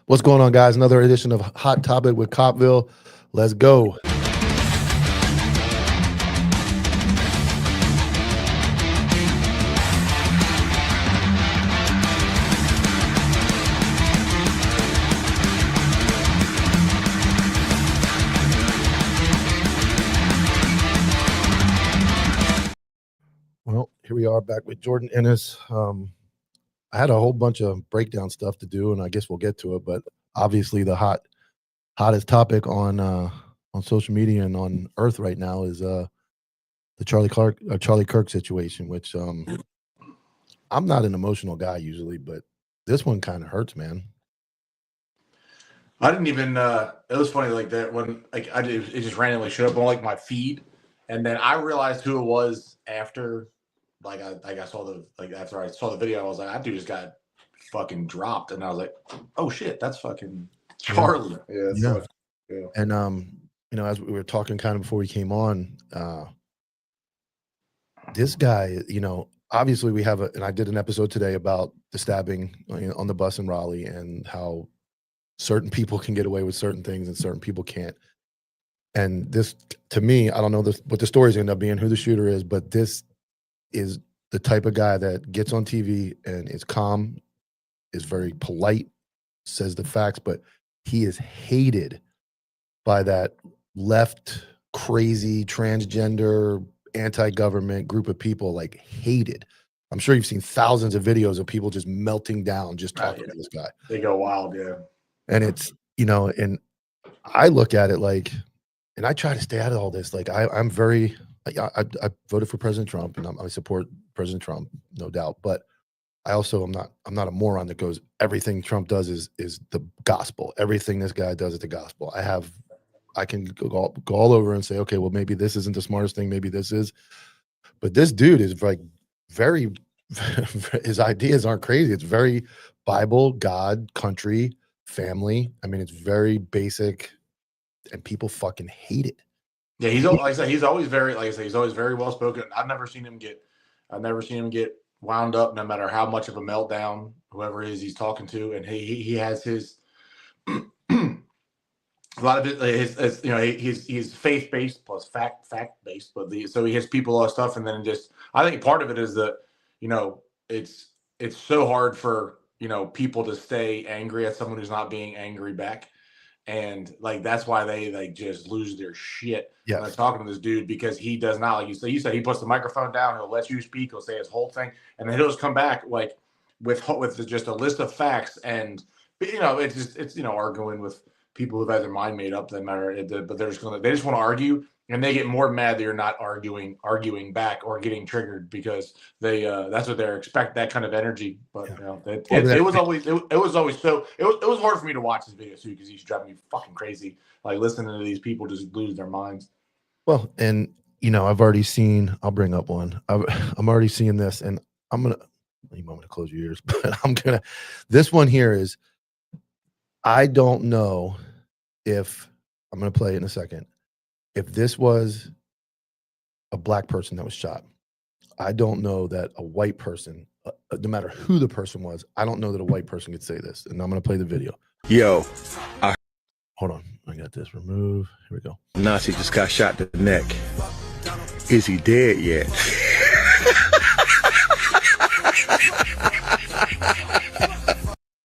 What's going on, guys? Another edition of Hot Topic with Copville. Let's go. Well, here we are back with Jordan Ennis. I had a whole bunch of breakdown stuff to do, and I guess we'll get to it. But obviously, the hottest topic on social media and on Earth right now is the Charlie Kirk situation. Which I'm not an emotional guy usually, but this one kind of hurts, man. I didn't even. It was funny like that when it just randomly showed up on like my feed, and then I realized who it was after. I saw after I saw the video, I was like, that dude just got fucking dropped, and I was like, oh shit, that's fucking Charlie. Yeah. And as we were talking kind of before we came on, this guy, obviously we have and I did an episode today about the stabbing on the bus in Raleigh and how certain people can get away with certain things and certain people can't. And this, to me, I don't know what the story's end up being, who the shooter is, but this is the type of guy that gets on TV and is calm, is very polite, says the facts, but he is hated by that left, crazy, transgender, anti-government group of people, like hated. I'm sure you've seen thousands of videos of people just melting down, just talking to this guy. They go wild, yeah. And it's, and I look at it like, and I try to stay out of all this. Like I'm very, I voted for President Trump, and I support President Trump, no doubt. But I also I'm not a moron that goes, everything Trump does is the gospel. Everything this guy does is the gospel. I can go all over and say, okay, well, maybe this isn't the smartest thing, maybe this is. But this dude is like very, his ideas aren't crazy. It's very Bible, God, country, family. I mean, it's very basic, and people fucking hate it. Yeah, he's always very, he's always very well spoken. I've never seen him get wound up, no matter how much of a meltdown whoever it is he's talking to, and he has his a lot of it. He's faith based plus fact based, but so he has people, all stuff, and then I think part of it is that it's so hard for people to stay angry at someone who's not being angry back. And that's why they just lose their shit when they're talking to this dude, because he does not, like you said, he puts the microphone down, he'll let you speak, he'll say his whole thing, and then he'll just come back with just a list of facts, and it's arguing with people who've had their mind made up, that matter, but they just want to argue, and they get more mad that you're not arguing back or getting triggered, because they that's what they're expect, that kind of energy. But it was hard for me to watch this video too, because he's driving me fucking crazy, like listening to these people just lose their minds. Well, and I've already seen, I'll bring up one. I'm already seeing this, and I'm gonna close your ears, but this one here is, I don't know if I'm gonna play it in a second. If this was a black person that was shot, I don't know that a white person, no matter who the person was, I don't know that a white person could say this. And I'm going to play the video. Yo. Hold on. I got this. Remove. Here we go. Nazi just got shot in the neck. Is he dead yet?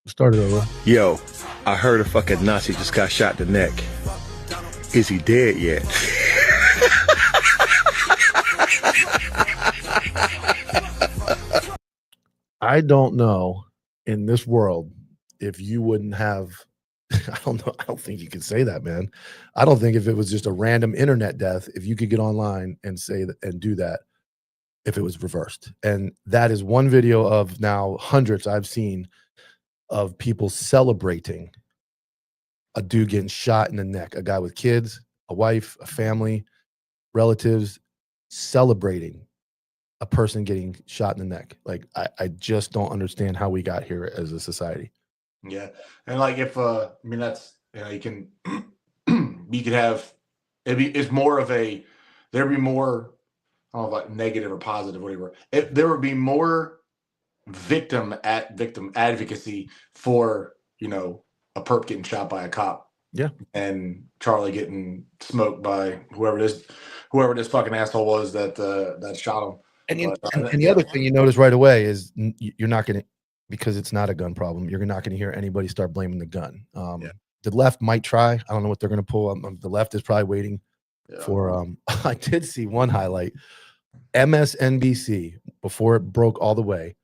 Start it over. Yo, I heard a fucking Nazi just got shot in the neck. Is he dead yet? I don't know in this world if you wouldn't have, I don't know. I don't think you could say that, man. I don't think if it was just a random internet death, if you could get online and say that and do that, if it was reversed. And that is one video of now hundreds I've seen of people celebrating a dude getting shot in the neck, a guy with kids, a wife, a family, relatives, celebrating a person getting shot in the neck. Like, I just don't understand how we got here as a society. Yeah. And that's, you can, you could have, it's more of there'd be more, I don't know if negative or positive, whatever. There would be more victim advocacy for, a perp getting shot by a cop. Yeah. And Charlie getting smoked by whoever this fucking asshole was that shot him. And the other thing you notice right away is you're not going to, because it's not a gun problem, you're not going to hear anybody start blaming the gun. The left might try. I don't know what they're going to pull. The left is probably waiting for. I did see one highlight. MSNBC, before it broke all the way,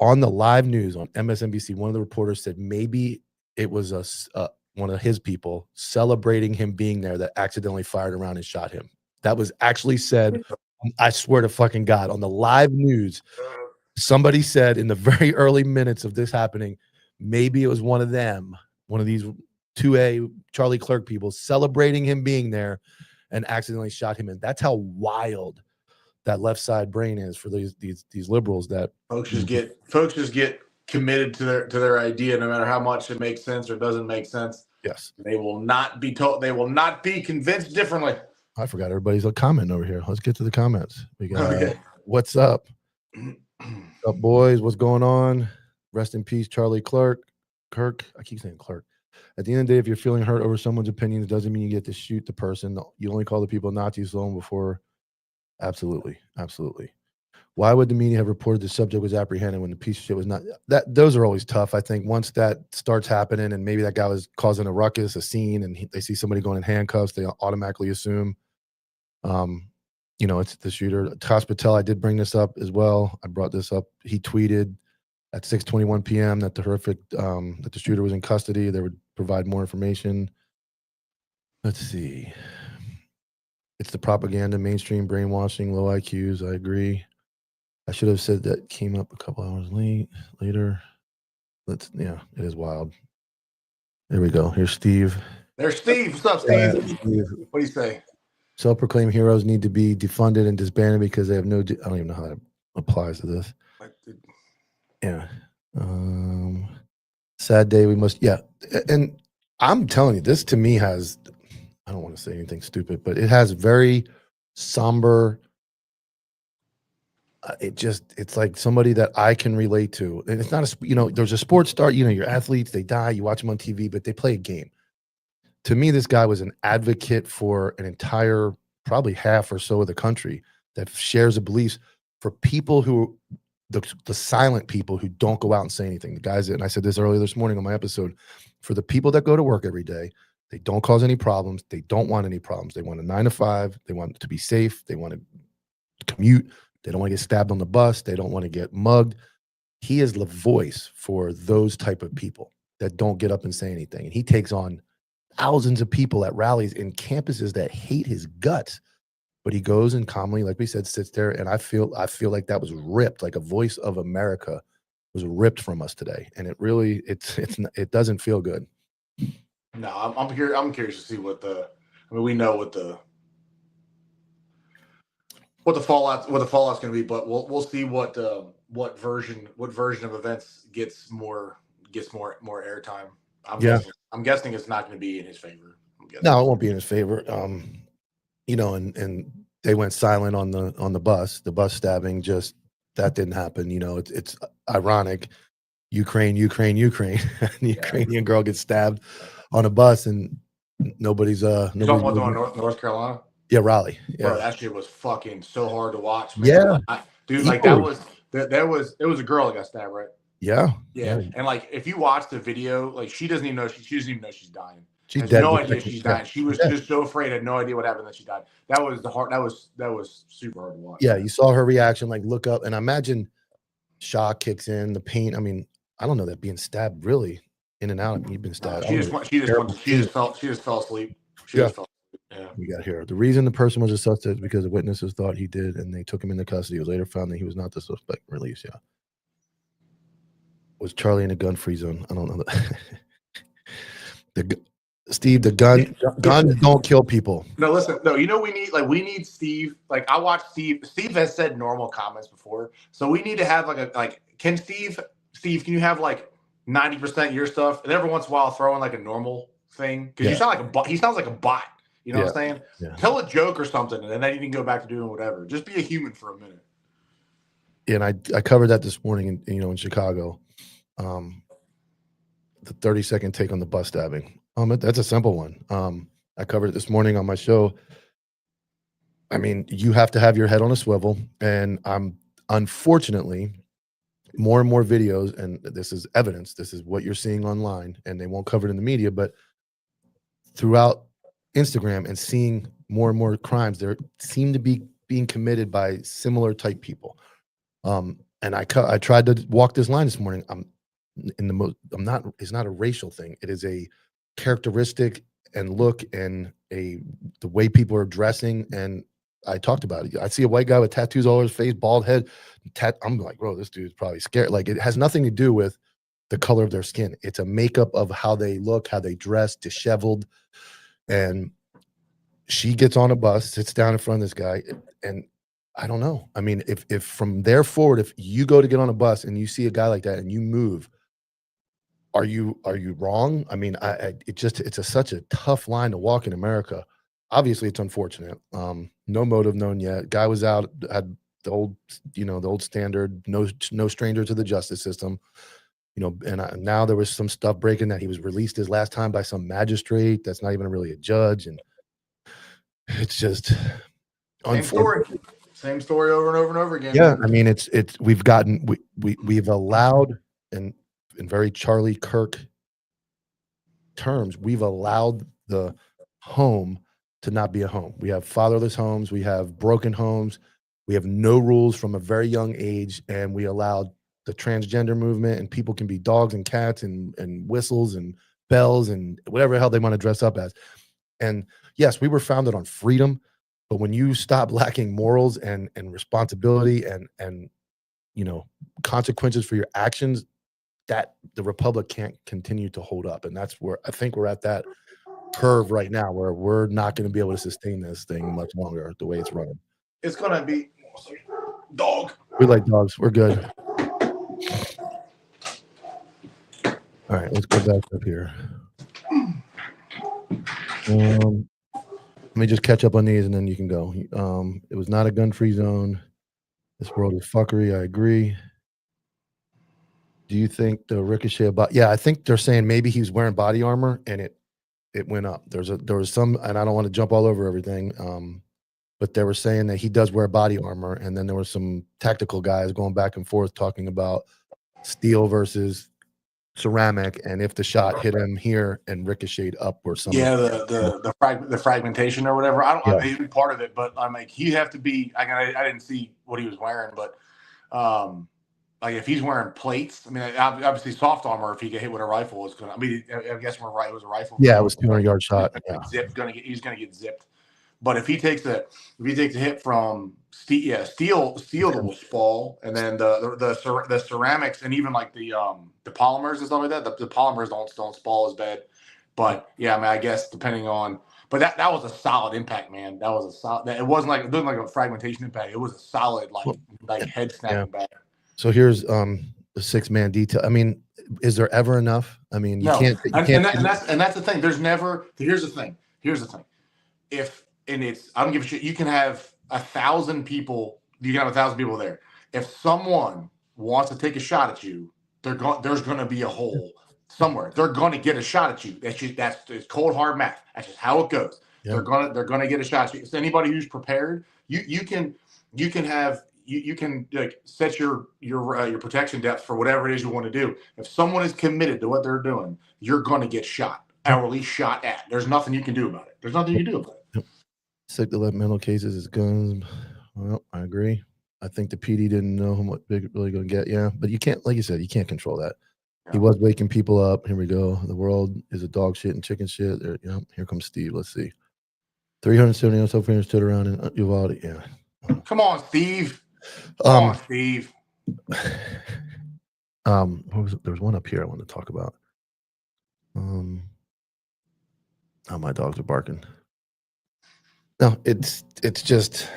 on the live news on MSNBC, one of the reporters said maybe it was one of his people celebrating him being there that accidentally fired around and shot him. That was actually said. I swear to fucking God, on the live news, somebody said in the very early minutes of this happening, maybe it was one of them, one of these 2A Charlie Clerk people celebrating him being there and accidentally shot him in. That's how wild that left side brain is for these liberals. That folks just get committed to their idea, no matter how much it makes sense or doesn't make sense. Yes, they will not be told. They will not be convinced differently. I forgot everybody's commenting over here. Let's get to the comments. We got what's up? What's up, boys? What's going on? Rest in peace, Charlie Kirk. I keep saying Clark. At the end of the day, if you're feeling hurt over someone's opinions, doesn't mean you get to shoot the person. You only call the people Nazis long before. Absolutely. Why would the media have reported the subject was apprehended when the piece of shit was not? Those are always tough. I think once that starts happening and maybe that guy was causing a ruckus, a scene, and they see somebody going in handcuffs, they automatically assume, it's the shooter. Tosh Patel, I did bring this up as well. I brought this up. He tweeted at 6:21 p.m. that that the shooter was in custody. They would provide more information. Let's see. It's the propaganda, mainstream brainwashing, low IQs. I agree. I should have said that came up a couple hours later. It is wild. There we go. Here's Steve. There's Steve. What's up, Steve? What do you say? Self-proclaimed heroes need to be defunded and disbanded because they have no. I don't even know how that applies to this. Yeah. Sad day. We must. Yeah. And I'm telling you, this to me has. I don't want to say anything stupid, but it has very somber. It's like somebody that I can relate to. And it's not there's a sports star, your athletes, they die, you watch them on TV, but they play a game. To me, this guy was an advocate for an entire, probably half or so of the country that shares the beliefs for people who, the silent people who don't go out and say anything. The guys, and I said this earlier this morning on my episode, for the people that go to work every day, they don't cause any problems. They don't want any problems. They want a 9 to 5. They want to be safe. They want to commute. They don't want to get stabbed on the bus. They don't want to get mugged. He is the voice for those type of people that don't get up and say anything. And he takes on thousands of people at rallies in campuses that hate his guts. But he goes and calmly, like we said, sits there. And I feel like that was ripped, like a voice of America was ripped from us today. And it really, it doesn't feel good. No, I'm curious to see we know what the fallout's going to be, but we'll see what version of events gets more airtime. I'm guessing it's not going to be in his favor. No, it won't be in his favor. And they went silent on the bus stabbing. Just that didn't happen. It's ironic. Ukraine. The Ukrainian girl gets stabbed on a bus, and nobody's North Carolina. Yeah, Raleigh. Yeah, bro, that shit was fucking so hard to watch, man. Yeah, dude, like it was a girl that got stabbed, right? Yeah. And like if you watch the video, like she doesn't even know she's dying. She's has dead. No idea she's dying. She was just so afraid, had no idea what happened that she died. That was super hard to watch. Yeah, you saw her reaction, like look up, and I imagine shock kicks in, the pain. I mean, I don't know that being stabbed really in and out. You've been stabbed. She just fell asleep. Yeah. We got here. The reason the person was a suspect is because the witnesses thought he did, and they took him into custody. It was later found that he was not the suspect. Released. Yeah. Was Charlie in a gun-free zone? I don't know. Steve, the guns don't kill people. No, listen. No, we need Steve. Like I watched Steve. Steve has said normal comments before, so we need to have can Steve, can you have like 90% your stuff, and every once in a while throw in like a normal thing because you sound like a bot. He sounds like a bot. You know what I'm saying? Yeah. Tell a joke or something, and then you can go back to doing whatever. Just be a human for a minute. Yeah, and I covered that this morning in Chicago. the 30-second take on the bus stabbing. That's a simple one. I covered it this morning on my show. I mean, you have to have your head on a swivel, and I'm unfortunately more and more videos, and this is evidence. This is what you're seeing online, and they won't cover it in the media, but throughout Instagram and seeing more and more crimes, there seem to be being committed by similar type people. And I tried to walk this line this morning. It's not a racial thing. It is a characteristic and look and the way people are dressing. And I talked about it. I see a white guy with tattoos all over his face, bald head. I'm like, bro, this dude's probably scared. Like, it has nothing to do with the color of their skin. It's a makeup of how they look, how they dress, disheveled. And she gets on a bus, sits down in front of this guy, and I don't know. I mean, if from there forward, if you go to get on a bus and you see a guy like that and you move, are you wrong? I mean, it's such a tough line to walk in America. Obviously, it's unfortunate. No motive known yet. Guy was out, had the old standard, no stranger to the justice system. And now there was some stuff breaking that he was released his last time by some magistrate that's not even really a judge, and it's just same story over and over and over again. Yeah, I mean, we've allowed, and in very Charlie Kirk terms, we've allowed the home to not be a home. We have fatherless homes, we have broken homes, we have no rules from a very young age, and we allowed the transgender movement, and people can be dogs and cats and whistles and bells and whatever the hell they want to dress up as. And yes, we were founded on freedom, but when you stop lacking morals and responsibility and consequences for your actions, that the republic can't continue to hold up. And that's where I think we're at that curve right now, where we're not going to be able to sustain this thing much longer the way it's running. It's gonna be dog. We like dogs. We're good. All right, let's go back up here. Let me just catch up on these and then you can go. It was not a gun-free zone. This world is fuckery. I agree. Do you think the ricochet about? Yeah, I think they're saying maybe he was wearing body armor and it went up. There was some, and I don't want to jump all over everything. But they were saying that he does wear body armor, and then there were some tactical guys going back and forth talking about steel versus ceramic, and if the shot hit him here and ricocheted up or something. Yeah, the fragmentation or whatever. I don't maybe part of it, but I'm like, he have to be. I didn't see what he was wearing, but like if he's wearing plates, I mean, obviously soft armor. If he get hit with a rifle, it's gonna. I mean, I guess it was a rifle. Yeah, it was 200-yard shot. Yeah. He's gonna get zipped. But if he takes a hit from steel will fall, and then the ceramics and even like the polymers and stuff like that, the polymers don't fall as bad. But yeah, I mean, I guess depending on, but that was a solid impact, man. That was a solid. It wasn't like a fragmentation impact. It was a solid like head snapping back. So here's the 6-man detail. I mean, is there ever enough? I mean, you can't. And that's the thing. Here's the thing. I don't give a shit. You can have 1,000 people. You can have 1,000 people there. If someone wants to take a shot at you, there's going to be a hole somewhere. They're going to get a shot at you. It's cold hard math. That's just how it goes. Yeah. They're going to get a shot at you. So anybody who's prepared, you can like set your protection depth for whatever it is you want to do. If someone is committed to what they're doing, you're going to get shot, or at least shot at. There's nothing you can do about it. There's nothing you can do about it. Sick to let mental cases is guns. Well, I agree. I think the PD didn't know what big really going to get. Yeah, but you can't, like you said, you can't control that. Yeah. He was waking people up. Here we go. The world is a dog shit and chicken shit. There, here comes Steve. Let's see. 370 so far stood around in Uvalde. Yeah. Come on, Steve. Come on, Steve. There was one up here I wanted to talk about. Oh, my dogs are barking. No, it's just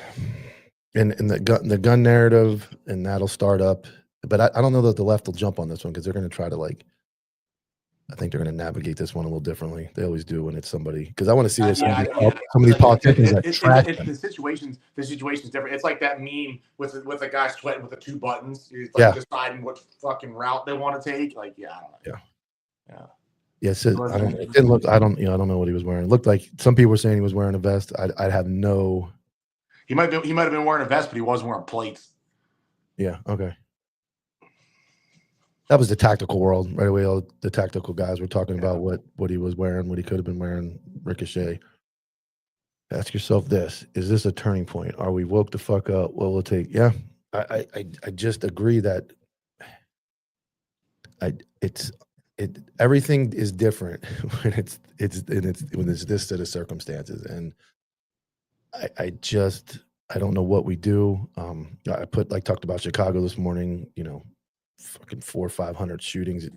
in the gun narrative, and that'll start up. But I don't know that the left will jump on this one because they're going to try to I think they're going to navigate this one a little differently. They always do when it's somebody, because I want to see this. Some of these politicians the situation's different. It's like that meme with the guy sweating with the 2 buttons. He's deciding what fucking route they want to take. Like, I don't know. Yeah. Yes, I don't. It didn't look. I don't know what he was wearing. It looked like some people were saying he was wearing a vest. I'd have no. He might have been wearing a vest, but he wasn't wearing plates. Yeah. Okay. That was the tactical world right away. All the tactical guys were talking about what he was wearing, what he could have been wearing. Ricochet. Ask yourself this: is this a turning point? Are we woke the fuck up? What will it take? Yeah. I just agree that everything is different when it's this set of circumstances, and I don't know what we do. I talked about Chicago this morning. Fucking 400 or 500 shootings.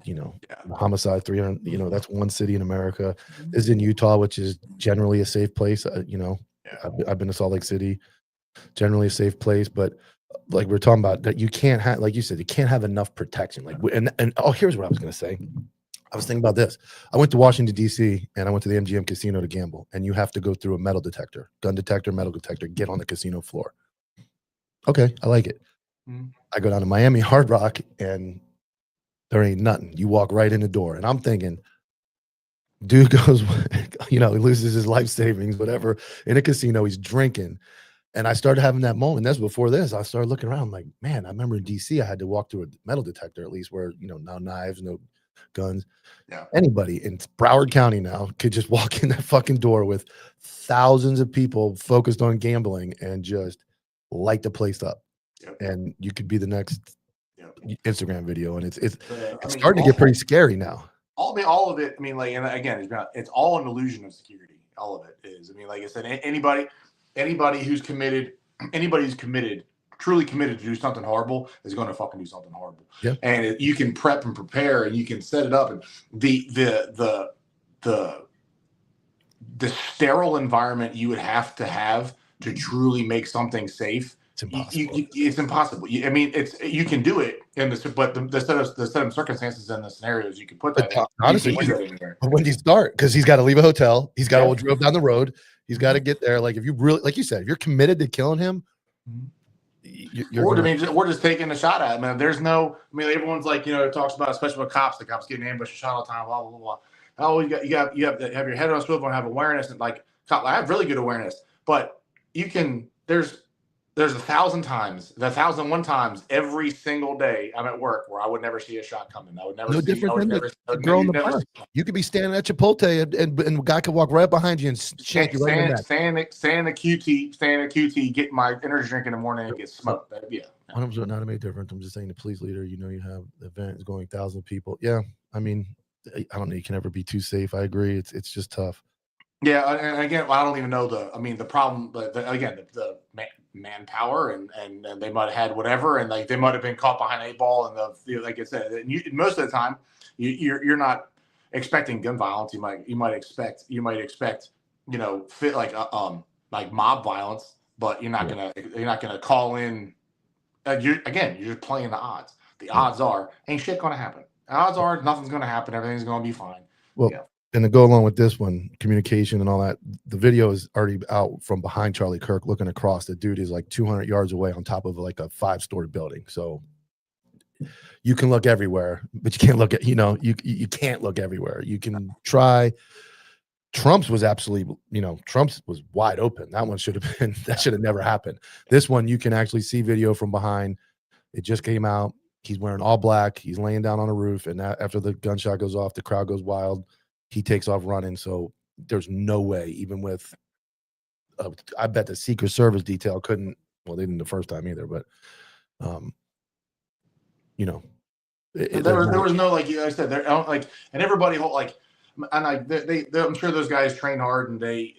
Homicide 300. That's one city in America. This is in Utah, which is generally a safe place. I've been to Salt Lake City, generally a safe place, but like we're talking about that, you can't have, like you said, you can't have enough protection. Here's what I was going to say. I was thinking about this. I went to Washington, D.C., and I went to the MGM casino to gamble, and you have to go through a metal detector, gun detector, metal detector, get on the casino floor. Okay, I like it. I go down to Miami Hard Rock, and there ain't nothing. You walk right in the door, and I'm thinking, dude goes, he loses his life savings, whatever, in a casino. He's drinking. And I started having that moment. That's before this. I started looking around. I'm like, man, I remember in DC, I had to walk through a metal detector at least where, no knives, no guns. Yeah. Anybody in Broward County now could just walk in that fucking door with thousands of people focused on gambling and just light the place up. Yep. And you could be the next Instagram video. And it's starting starting to get pretty scary now. All of it. And again, it's all an illusion of security. All of it is. Like I said, anybody who's committed, truly committed to do something horrible is going to fucking do something horrible. Yeah. And you can prep and prepare, and you can set it up, and the sterile environment you would have to truly make something safe. It's impossible. It's impossible. You can do it, but the set of circumstances and the scenarios you can put that in. Honestly, when do you start? Because he's got to leave a hotel. He's got to drove down the road. He's got to get there. Like if you really, like you said, if you're committed to killing him, we're just taking a shot at him. There's no. Everyone's like, it talks about, especially with cops, the cops getting ambushed, shot all the time, blah blah blah. Oh, you have to have your head on a swivel and have awareness, and I have really good awareness, but you can. There's 1,001 times every single day I'm at work where I would never see a shot coming. I would never. No see, different than the girl in the park. You could be standing at Chipotle and a guy could walk right behind you and shank you right in the neck. Stand the QT, get my energy drink in the morning and get smoked. Yeah. 100% not made difference. I'm just saying the police leader, you have the event is going 1,000 people. Yeah. I don't know. You can never be too safe. I agree. It's just tough. Yeah. And again, I don't even know the problem, but the manpower and they might have had whatever, and they might have been caught behind a ball, and like I said, most of the time you're not expecting gun violence. You might expect fit like mob violence, but you're not gonna call in. You're just playing the odds. The odds are ain't shit gonna happen. The odds are nothing's gonna happen. Everything's gonna be fine. Well. Yeah. And to go along with this one, communication and all that, the video is already out from behind Charlie Kirk looking across. The dude is like 200 yards away on top of like a 5-story building. So you can look everywhere, but you can't look at, you can't look everywhere. You can try. Trump's was absolutely, Trump's was wide open. That one should have never happened. This one, you can actually see video from behind. It just came out. He's wearing all black. He's laying down on a roof. And after the gunshot goes off, the crowd goes wild. He takes off running. So there's no way, even with, I bet the Secret Service detail couldn't, well, they didn't the first time either, but, there was no, like I said, and everybody I'm sure those guys train hard and they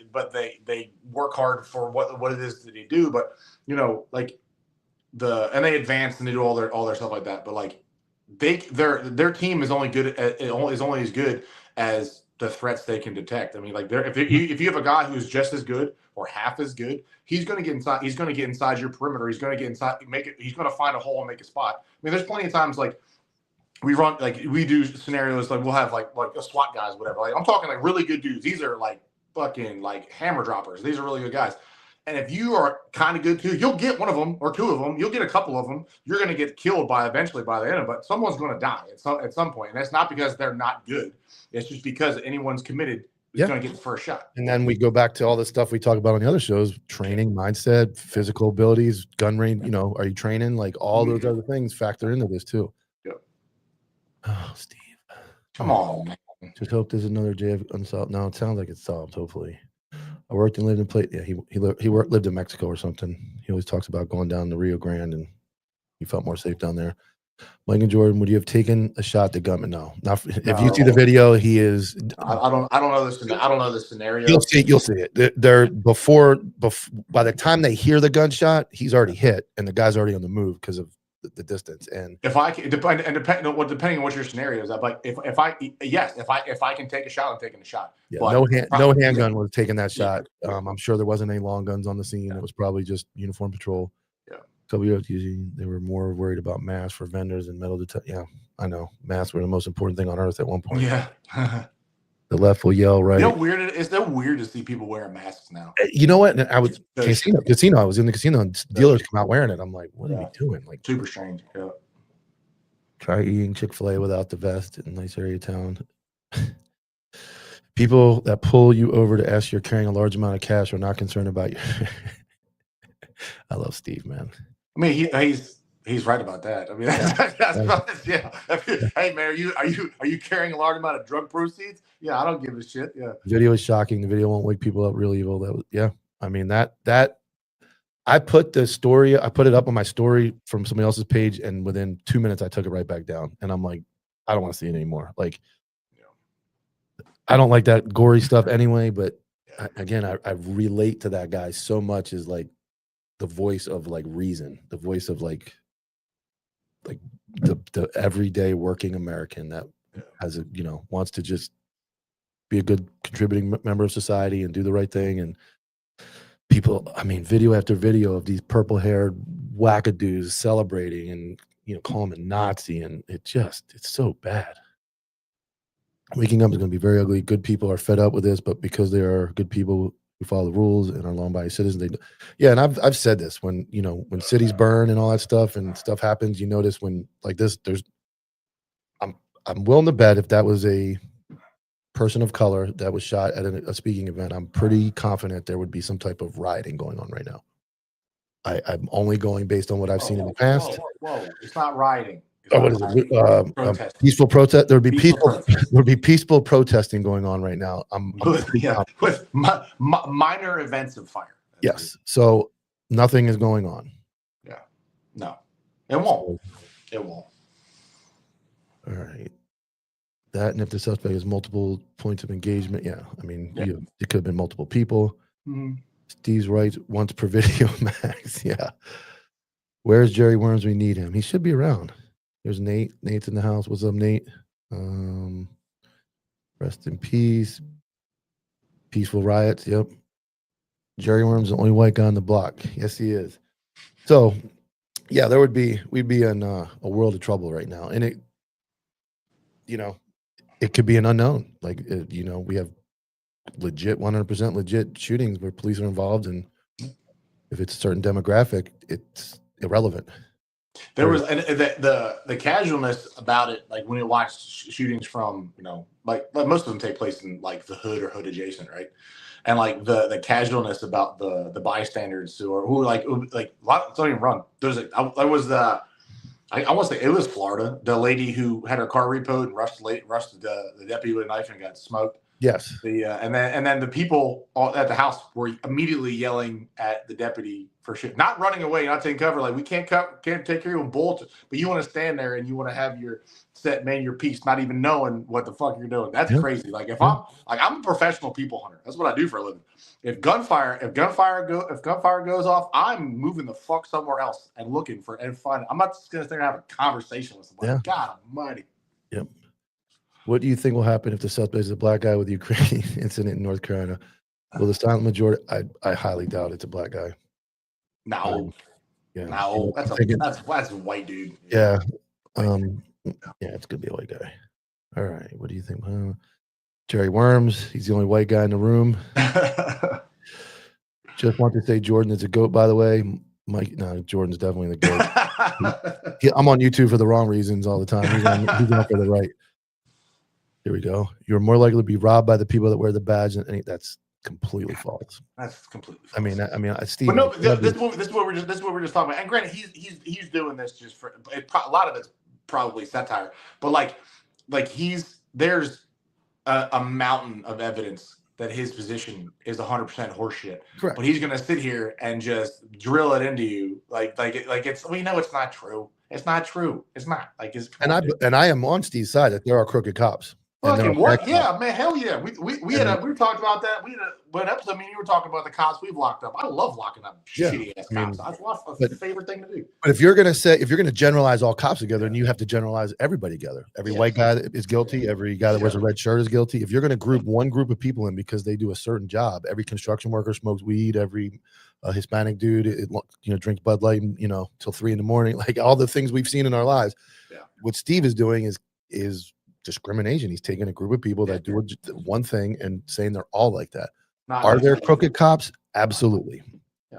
work hard for what it is that they do, but and they advance and they do all their stuff like that, but their team is only as good as the threats they can detect. If you have a guy who's just as good or half as good, he's going to get inside. He's going to get inside your perimeter. He's going to get inside. He's going to find a hole and make a spot. There's plenty of times we do scenarios we'll have like a SWAT guys, whatever. I'm talking really good dudes. These are fucking hammer droppers. These are really good guys. And if you are kind of good too, you'll get one of them or two of them. You'll get a couple of them. You're going to get killed eventually by the end, but someone's going to die at some point. And that's not because they're not good. It's just because anyone's committed is going to get the first shot. And then we go back to all the stuff we talk about on the other shows: training, mindset, physical abilities, gun range. You know, are you training? Like all those other things factor into this too. Yep. Oh, Steve, come on, man. Just hope there's another JF unsolved. No, it sounds like it's solved. Hopefully. I worked and lived in play. Yeah, lived in Mexico or something. He always talks about going down to Rio Grande, and he felt more safe down there. Mike and Jordan, would you have taken a shot to Gutman? No, not. If you see the video, he is. I don't know this. I don't know the scenario. You'll see it. They're before. By the time they hear the gunshot, he's already hit, and the guy's already on the move because of the distance. And if I can depending on what your scenario is, like if I can take a shot, I'm taking a shot. Yeah, but no handgun was taking that shot. I'm sure there wasn't any long guns on the scene. It was probably just uniform patrol. Yeah. WOTG, they were more worried about masks for vendors and metal detectors. Yeah, I know. Masks were the most important thing on earth at one point. Yeah. The left will yell, right? You know, weird. It's so weird to see people wearing masks now. You know what? I was casino. I was in the casino, and dealers come out wearing it. I'm like, what are we doing? Like super strange. Yeah. Try eating Chick-fil-A without the vest in a nice area of town. People that pull you over to ask you're carrying a large amount of cash are not concerned about you. I love Steve, man. I mean, he's right about that. I mean, Hey, man, are you carrying a large amount of drug proceeds? Yeah, I don't give a shit. Yeah. The video is shocking. The video won't wake people up. Real evil. That was, I mean, that I put the story. I put it up on my story from somebody else's page, and within 2 minutes, I took it right back down. And I'm like, I don't want to see it anymore. Like, I don't like that gory stuff anyway. But I relate to that guy so much. Is like the voice of like reason, the voice of like the everyday working American that has a wants to just be a good contributing member of society and do the right thing. And people, I mean, video after video of these purple-haired wackadoos celebrating and call him a Nazi, and it's so bad. Waking up is going to be very ugly. Good people are fed up with this, but because they are good people who follow the rules and are law-abiding citizens, and I've said this when cities burn and all that stuff and stuff happens, you notice when like this, I'm willing to bet if that was a person of color that was shot at a speaking event, I'm pretty confident there would be some type of rioting going on right now. I'm only going based on what I've seen in the past. Whoa. It's not rioting. What is it? Peaceful protest. There would be peaceful protesting going on right now. With minor events of fire. Yes. So nothing is going on. Yeah. No. It won't. It won't. All right. That, and if the suspect has multiple points of engagement, I mean, it could have been multiple people. Mm-hmm. Steve's right, once per video max. Yeah. Where's Jerry Worms? We need him. He should be around. There's Nate. Nate's in the house. What's up, Nate? Rest in peace. Peaceful riots. Yep. Jerry Worms, the only white guy on the block. Yes, he is. So, yeah, we'd be in a world of trouble right now. And it could be an unknown. Like, we have legit, 100% legit shootings where police are involved. And if it's a certain demographic, it's irrelevant. There was the casualness about it, like when you watch shootings from, like most of them take place in like the hood or hood adjacent, right? And like the casualness about the bystanders who like a lot don't even run. I want to say it was Florida. The lady who had her car repoed and rushed the deputy with a knife and got smoked. Yes. And then the people at the house were immediately yelling at the deputy for shit, not running away, not taking cover. Like, we can't take care of you with bullets, but you want to stand there and you want to have your set, man, your piece, not even knowing what the fuck you're doing. That's crazy. Like, I'm a professional people hunter. That's what I do for a living. If gunfire goes off, I'm moving the fuck somewhere else and looking for and finding. I'm not just gonna sit there and have a conversation with somebody. Yeah. God Almighty. Yep. What do you think will happen if the suspect is a black guy with the Ukrainian incident in North Carolina? Will the silent majority? I highly doubt it's a black guy. No. Yeah. No. That's a white dude. Yeah. It's gonna be a white guy. All right. What do you think? Jerry Worms. He's the only white guy in the room. Just want to say Jordan is a GOAT, by the way. Mike, no, Jordan's definitely the GOAT. I'm on YouTube for the wrong reasons all the time. He's on for the right. Here we go. You're more likely to be robbed by the people that wear the badge, and that's completely false. That's completely false. I mean, Steve. But no, this is what we're just talking about. And granted, he's doing this just for a lot of it's probably satire, but like there's a mountain of evidence that his position is 100% horseshit. Correct. But he's gonna sit here and just drill it into you like it's we know it's not true. It's not true. It's not like it's. And I am on Steve's side that there are crooked cops. Fucking what? Yeah, man, hell yeah. We talked about that. We had an episode. I mean, you were talking about the cops we've locked up. I love locking up shitty ass cops. That's my favorite thing to do. But if you're gonna generalize all cops together, and you have to generalize everybody together. Every white guy that is guilty. Every guy that wears a red shirt is guilty. If you're gonna group one group of people in because they do a certain job, every construction worker smokes weed. Every Hispanic dude, drinks Bud Light, till 3 a.m. Like all the things we've seen in our lives. Yeah. What Steve is doing is discrimination. He's taking a group of people that do one thing and saying they're all like that. Are there crooked cops? Absolutely. Yeah.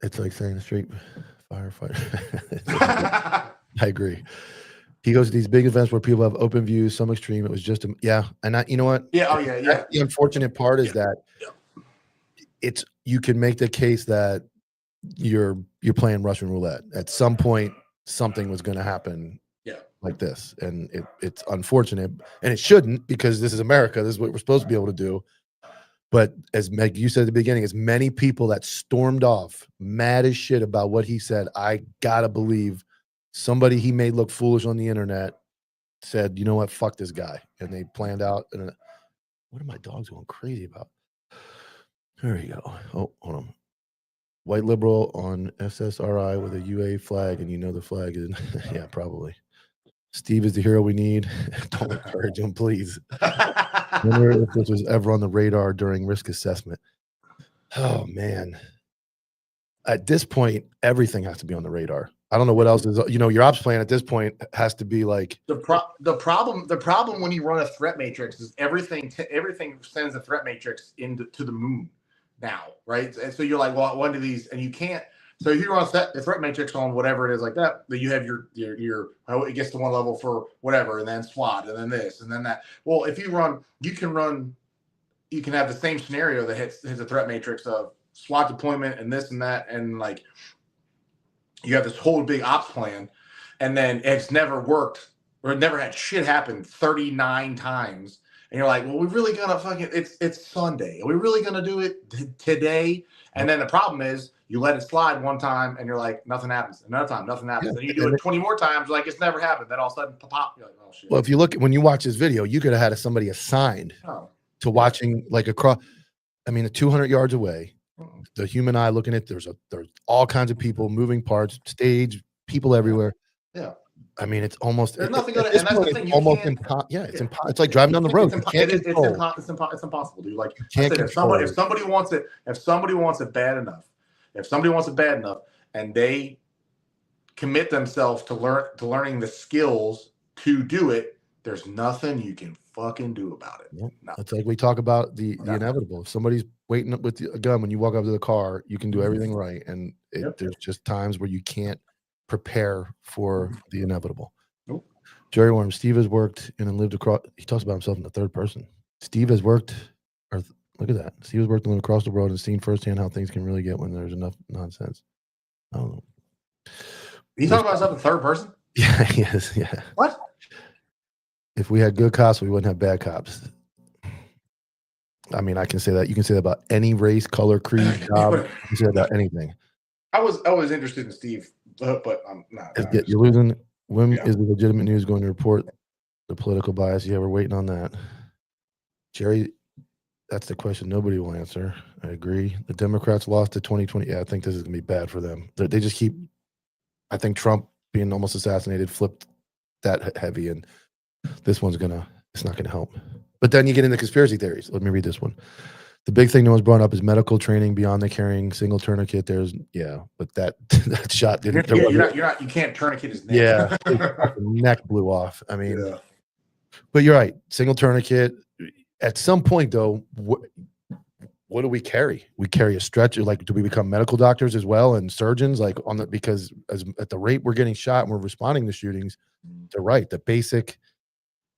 It's like saying a street firefighter. I agree. He goes to these big events where people have open views, some extreme. It was just and you know what? Yeah. Oh yeah. The unfortunate part is that you can make the case that you're playing Russian roulette. At some point, something was going to happen. Like this, and it's unfortunate, and it shouldn't, because this is America. This is what we're supposed to be able to do. But as Meg, you said at the beginning, as many people that stormed off mad as shit about what he said, I gotta believe somebody he made look foolish on the internet said, you know what, fuck this guy, and they planned out. And what are my dogs going crazy about? There we go. Oh, hold on. White liberal on SSRI with a UA flag, and the flag is yeah, probably. Steve is the hero we need. Don't encourage him, please. Wonder if this was ever on the radar during risk assessment. Oh, man. At this point, everything has to be on the radar. I don't know what else is. Your ops plan at this point has to be like the problem when you run a threat matrix is everything sends a threat matrix to the moon now, right? And so you're like, well, one of these, and you can't. So if you run the threat matrix on whatever it is like that, then you have your it gets to one level for whatever, and then SWAT, and then this, and then that. Well, if you can have the same scenario that hits a threat matrix of SWAT deployment and this and that, and like you have this whole big ops plan, and then it's never worked or it never had shit happen 39 times. And you're like, well, we're really gonna it's Sunday. Are we really gonna do it today? And then the problem is you let it slide one time and you're like, nothing happens. Another time, nothing happens. And you do it 20 more times, like it's never happened. Then all of a sudden, pop, you're like, oh shit. Well, if you when you watch this video, you could have had somebody assigned to watching like across, a 200 yards away, the human eye looking at, there's all kinds of people, moving parts, stage, people everywhere. Yeah. It's almost. There's nothing going to. And that's the thing. It's like driving down the road. It's impossible, dude. Like if somebody wants it bad enough, and they commit themselves to learning the skills to do it, there's nothing you can fucking do about it. Yep. No. It's like we talk about the inevitable. If somebody's waiting up with a gun when you walk up to the car, you can do everything right, and there's just times where you can't prepare for the inevitable. Nope. Jerry Worm, Steve has worked and lived across. He talks about himself in the third person. Steve has worked, look at that. Steve has worked and lived across the world and seen firsthand how things can really get when there's enough nonsense. I don't know. You talking about himself in third person? Yeah, yes, yeah. What? If we had good cops, we wouldn't have bad cops. I can say that. You can say that about any race, color, creed, job. You can say that about anything. I was interested in Steve, but I'm not. You're losing. When is the legitimate news going to report the political bias? Yeah, we're waiting on that. Jerry, that's the question nobody will answer. I agree. The Democrats lost to 2020. Yeah, I think this is going to be bad for them. They just keep. I think Trump being almost assassinated flipped that heavy, and this one's it's not gonna help. But then you get into conspiracy theories. Let me read this one. The big thing no one's brought up is medical training beyond the carrying single tourniquet. But that shot didn't. You can't tourniquet his neck. Yeah, his neck blew off. But you're right. Single tourniquet. At some point, though, what do we carry? We carry a stretcher. Like, do we become medical doctors as well and surgeons? Like because at the rate we're getting shot and we're responding to shootings, they're right. The basic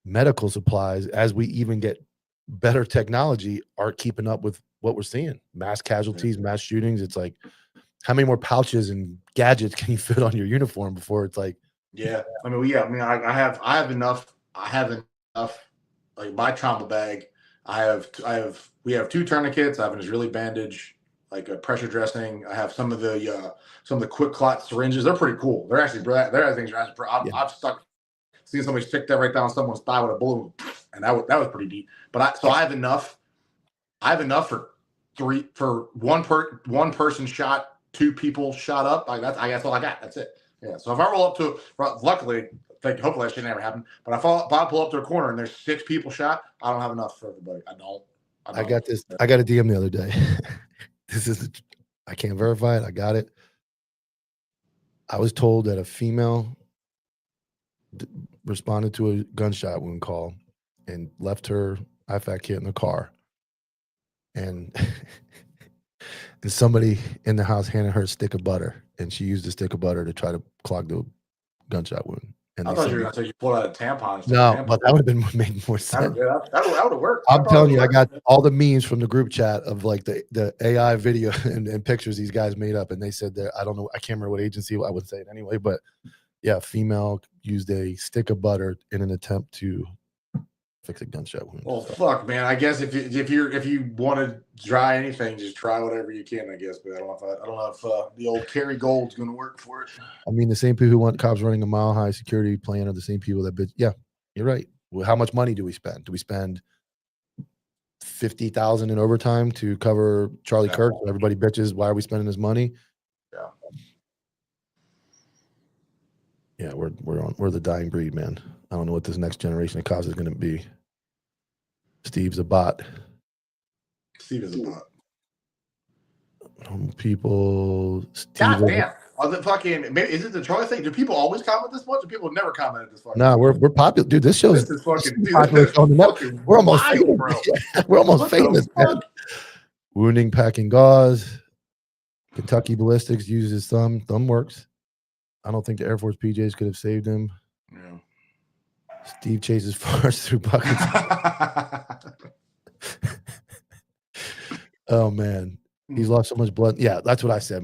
medical supplies, as we even get better technology, aren't keeping up with what we're seeing. Mass casualties, mass shootings. It's like, how many more pouches and gadgets can you fit on your uniform before it's like? Yeah, I mean, I have enough. Like my trauma bag. We have 2 tourniquets. I have an Israeli bandage, like a pressure dressing. I have some of the quick clot syringes. They're pretty cool. They're actually things. I've seen somebody stick that right down someone's thigh with a bullet, and that was pretty deep. But I have enough. I have enough for one person shot, 2 people shot up. Like that's all I got. That's it. Yeah. So if I roll up to, luckily, hopefully that should never happen. But if I pull up to a corner and there's 6 people shot, I don't have enough for everybody. I don't. I got this. I got a DM the other day. I can't verify it. I got it. I was told that a female responded to a gunshot wound call and left her IFAK kit in the car. And somebody in the house handed her a stick of butter, and she used the stick of butter to try to clog the gunshot wound. And I thought you were going to say you pulled out a tampon. No, but that would have made more sense. That would have worked. I'm telling you, I got all the memes from the group chat of like the AI video and pictures these guys made up, and they said that, I don't know, I can't remember what agency, I would say it anyway, but yeah, female used a stick of butter in an attempt to fix a gunshot wound. Well, fuck, man. I guess if you want to try anything, just try whatever you can. I guess, but I don't know if the old Kerry Gold's going to work for it. I mean, the same people who want cops running a mile-high security plan are the same people that bitch. Yeah, you're right. Well, how much money do we spend? Do we spend $50,000 in overtime to cover Charlie Kirk? Everybody bitches. Why are we spending this money? Yeah, we're the dying breed, man. I don't know what this next generation of cops is going to be. Steve's a bot. Steve is a bot. People. God damn. Is it the Troy thing? Do people always comment this much? Or people never commented this much? No, we're popular, dude. This show's this is fucking. We're almost famous, bro. We're almost famous, man. Wounding, packing gauze. Kentucky Ballistics uses thumb. Thumb works. I don't think the Air Force PJs could have saved him. Yeah. Steve chases farts through buckets. Oh man, he's lost so much blood. Yeah, that's what I said.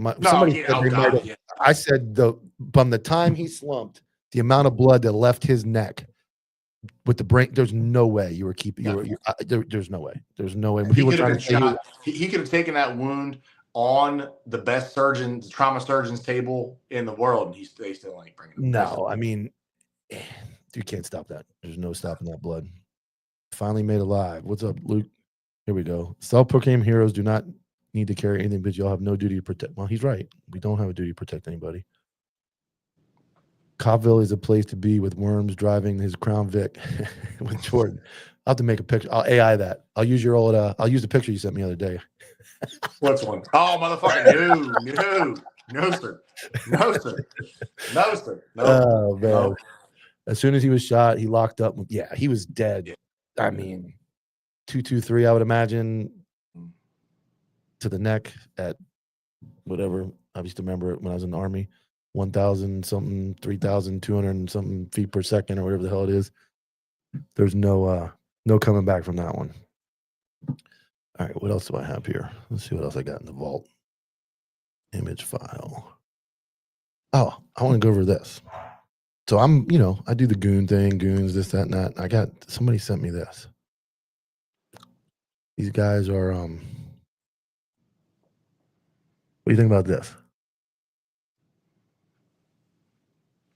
I said from the time he slumped, the amount of blood that left his neck with the brain. There's no way you were keeping. There's no way. There's no way. He could have been shot. He could have taken that wound on the best trauma surgeon's table in the world, and they still ain't bringing it. No, I mean, you can't stop that. There's no stopping that blood. Finally made alive. What's up, Luke? Here we go. Self-proclaimed heroes do not need to carry anything, but you'll have no duty to protect. Well, he's right. We don't have a duty to protect anybody. Copville is a place to be with Worms driving his Crown Vic with Jordan. I'll have to make a picture. I'll AI that. I'll use your old. I'll use the picture you sent me the other day. What's one? Oh, motherfucker! No, sir. Oh man! No. As soon as he was shot, he locked up. Yeah, he was dead. I mean, 223, I would imagine, to the neck at whatever. I used to remember it when I was in the Army. 1,000 something, 3,200 and something feet per second, or whatever the hell it is. There's no coming back from that one. All right, what else do I have here? Let's see what else I got in the vault. Image file. Oh, I want to go over this. So I do the goon thing, goons, this, that, and that. Somebody sent me this. These guys are, what do you think about this?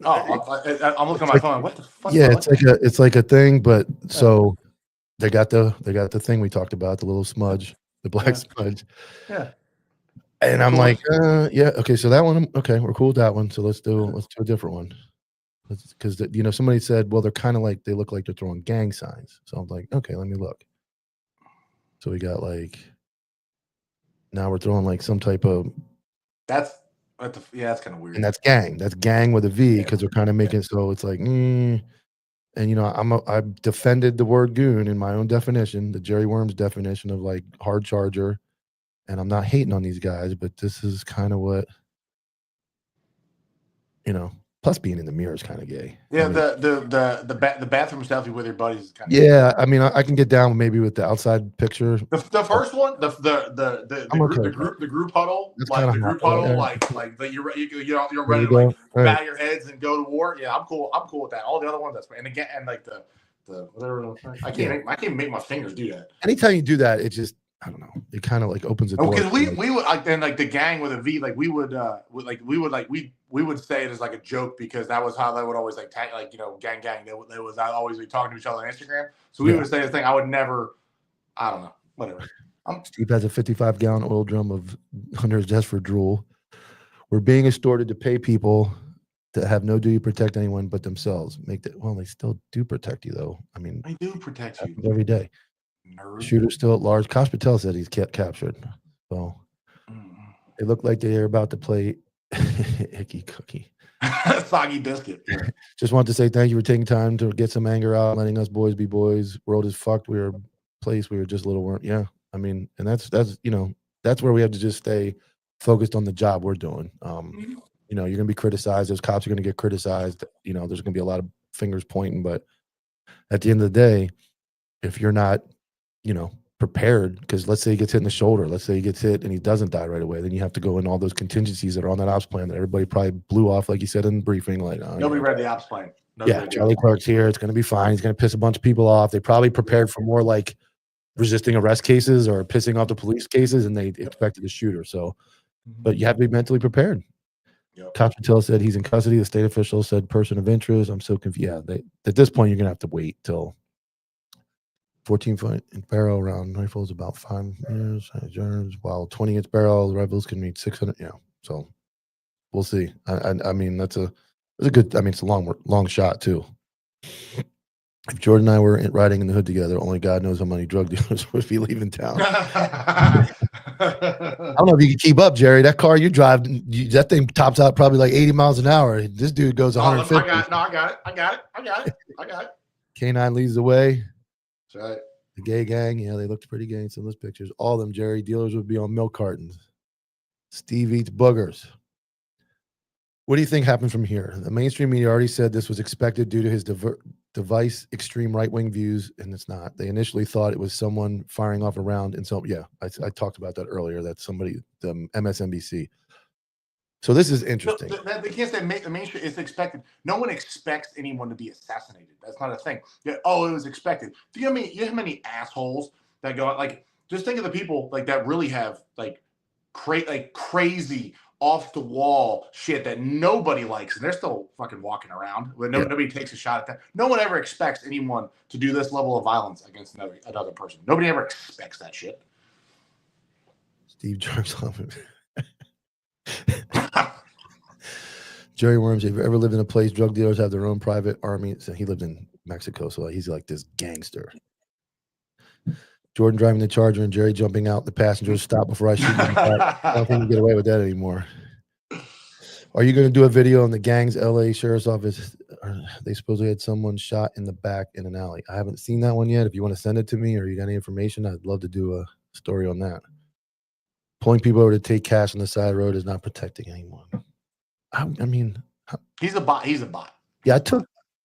Oh, I'm looking at my phone. What the fuck? Yeah, it's like a thing, but so they got the thing we talked about, the little smudge, the black smudge. Yeah. And I'm like, yeah, okay, so that one, okay, we're cool with that one. So let's do a different one. Because somebody said, well, they're kind of like, they look like they're throwing gang signs. So I'm like, okay, let me look. So we got like, now we're throwing like some type of. That's kind of weird. And that's gang. That's gang with a V, because they're kind of making it so it's like, and I've defended the word goon in my own definition, the Jerry Worms definition of like hard charger, and I'm not hating on these guys, but this is kind of what, plus being in the mirror is kind of gay. Yeah, I mean, the bathroom selfie with your buddies is kind of yeah. I mean, I can get down maybe with the outside picture. the first one, the I'm okay group with the group huddle, That's like kinda the hot. group huddle, Yeah. like you're There ready you to like go. Right. bow your heads and go to war. Yeah, I'm cool. I'm cool with that. All the other ones, that's fine. And again, and like the whatever. I can't make my fingers do that. Anytime you do that, it just, I don't know. It kind of like opens the door. Because we would like, and like the gang with a V, like we would say it as like a joke, because that was how they would always like tag, like, gang. They was always be talking to each other on Instagram. So we would say this thing. I would never. I don't know. Whatever. Steve has a 55-gallon oil drum under his desk for drool. We're being extorted to pay people that have no duty to protect anyone but themselves. They still do protect you, though. I mean, they do protect you every day. Nerd. Shooter's still at large. Kosh Patel said he's captured. So they look like they are about to play Icky Cookie. Soggy biscuit. Yeah. Just want to say thank you for taking time to get some anger out, letting us boys be boys. World is fucked. We are a place. We were just a little worm. Yeah. I mean, and that's where we have to just stay focused on the job we're doing. You're going to be criticized. Those cops are going to get criticized. There's going to be a lot of fingers pointing, but at the end of the day, if you're not, prepared, because let's say he gets hit in the shoulder, let's say he gets hit and he doesn't die right away, then you have to go in all those contingencies that are on that ops plan that everybody probably blew off, like you said in the briefing. Like, nobody read the ops plan. Charlie Clark's here. It's going to be fine. He's going to piss a bunch of people off. They probably prepared for more like resisting arrest cases or pissing off the police cases, and they expected a shooter. So, but you have to be mentally prepared. Kosh Patel said he's in custody. The state official said person of interest. I'm so confused. Yeah, at this point, you're going to have to wait till 14-foot barrel round rifles about 5 years, while 20-inch barrel rifles can meet 600. Yeah, so we'll see. I mean, that's a good. I mean, it's a long shot too. If Jordan and I were riding in the hood together, only God knows how many drug dealers would be leaving town. I don't know if you can keep up, Jerry. That car you drive, that thing tops out probably like 80 miles an hour. This dude goes 150. I got it. K9 leads the way. That's right. The gay gang, they looked pretty gay in some of those pictures. All of them, Jerry. Dealers would be on milk cartons. Steve eats boogers. What do you think happened from here? The mainstream media already said this was expected due to his device extreme right-wing views, and it's not. They initially thought it was someone firing off a round, and so I talked about that earlier. That's somebody, the MSNBC. So this is interesting. They can't say the mainstream is expected. No one expects anyone to be assassinated. That's not a thing. Yeah, it was expected. Do you know how many assholes that go, like, just think of the people like that really have like crazy off the wall shit that nobody likes, and they're still fucking walking around. Nobody takes a shot at that. No one ever expects anyone to do this level of violence against another person. Nobody ever expects that shit. Steve jerks off. Jerry Worms, have you ever lived in a place drug dealers have their own private army? So he lived in Mexico, so he's like this gangster. Jordan driving the Charger and Jerry jumping out the passengers. Stop before I shoot you. I don't think you can get away with that anymore. Are you going to do a video on the gang's LA Sheriff's Office? They supposedly had someone shot in the back in an alley. I haven't seen that one yet. If you want to send it to me or you got any information, I'd love to do a story on that. Pulling people over to take cash on the side of the road is not protecting anyone. I mean, he's a bot. He's a bot. Yeah,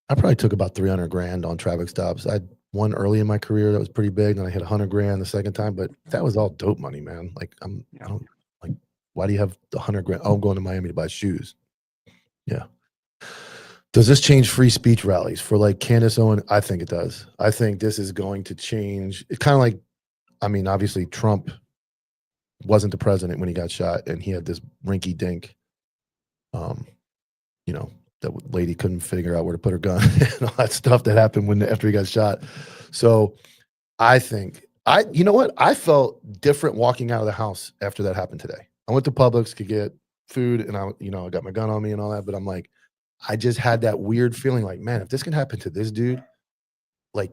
I probably took about 300 grand on traffic stops. I had one early in my career that was pretty big, and I hit 100 grand the second time. But that was all dope money, man. Like I don't like. Why do you have the 100 grand? Oh, I'm going to Miami to buy shoes. Yeah. Does this change free speech rallies for like Candace Owen? I think it does. I think this is going to change. It's kind of like, I mean, obviously Trump wasn't the president when he got shot, and he had this rinky dink. That lady couldn't figure out where to put her gun and all that stuff that happened after he got shot. So I think you know what? I felt different walking out of the house after that happened today. I went to Publix to get food, and I got my gun on me and all that, but I'm like, I just had that weird feeling like, man, if this can happen to this dude, like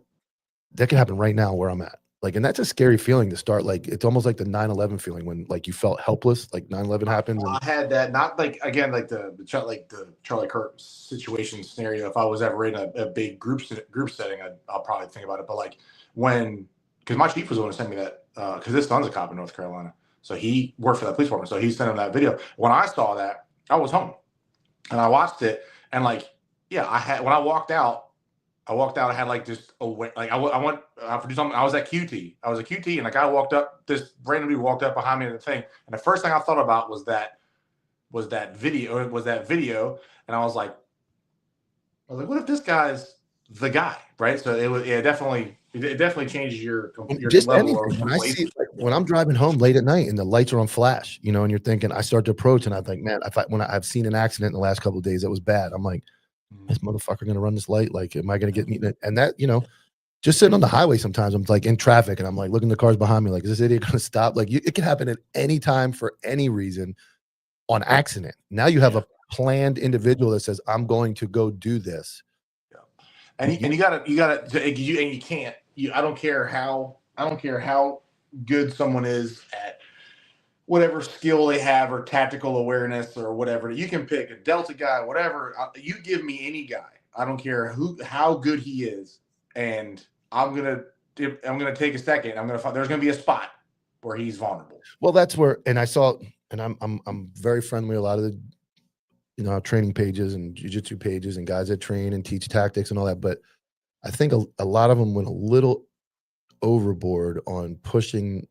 that can happen right now where I'm at. Like, and that's a scary feeling to start. Like, it's almost like the 9/11 feeling when like you felt helpless, like 9/11 happens. I had that, not like, again, like the Charlie Kirk situation scenario. If I was ever in a big group setting, I'll probably think about it. But like because my chief was the one to send me that, because his son's a cop in North Carolina. So he worked for that police department. So he sent him that video. When I saw that, I was home and I watched it. And like, yeah, when I walked out, I had like just I went for do something. I was at QT. I was at QT, and a guy walked up. This random dude walked up behind me in the thing, and the first thing I thought about was that video. And I was like, what if this guy's the guy, right? So it definitely changes your just level anything. of When I see, like, when I'm driving home late at night and the lights are on flash, you know, and you're thinking, I start to approach, and I think, man, when I've seen an accident in the last couple of days that was bad, I'm like, this motherfucker gonna run this light? Like, am I gonna get me? And that, you know, just sitting on the highway sometimes, I'm like in traffic and I'm like looking at the cars behind me, like, is this idiot gonna stop? Like, it can happen at any time for any reason on accident. Now you have a planned individual that says, I'm going to go do this. Yeah. And you can't. I don't care how good someone is at whatever skill they have or tactical awareness or whatever. You can pick a Delta guy, whatever. You give me any guy. I don't care how good he is, and I'm gonna take a second. There's gonna be a spot where he's vulnerable. Well, that's where, and I saw, and I'm very friendly with a lot of the, you know, training pages and jiu-jitsu pages and guys that train and teach tactics and all that. But I think a lot of them went a little overboard on pushing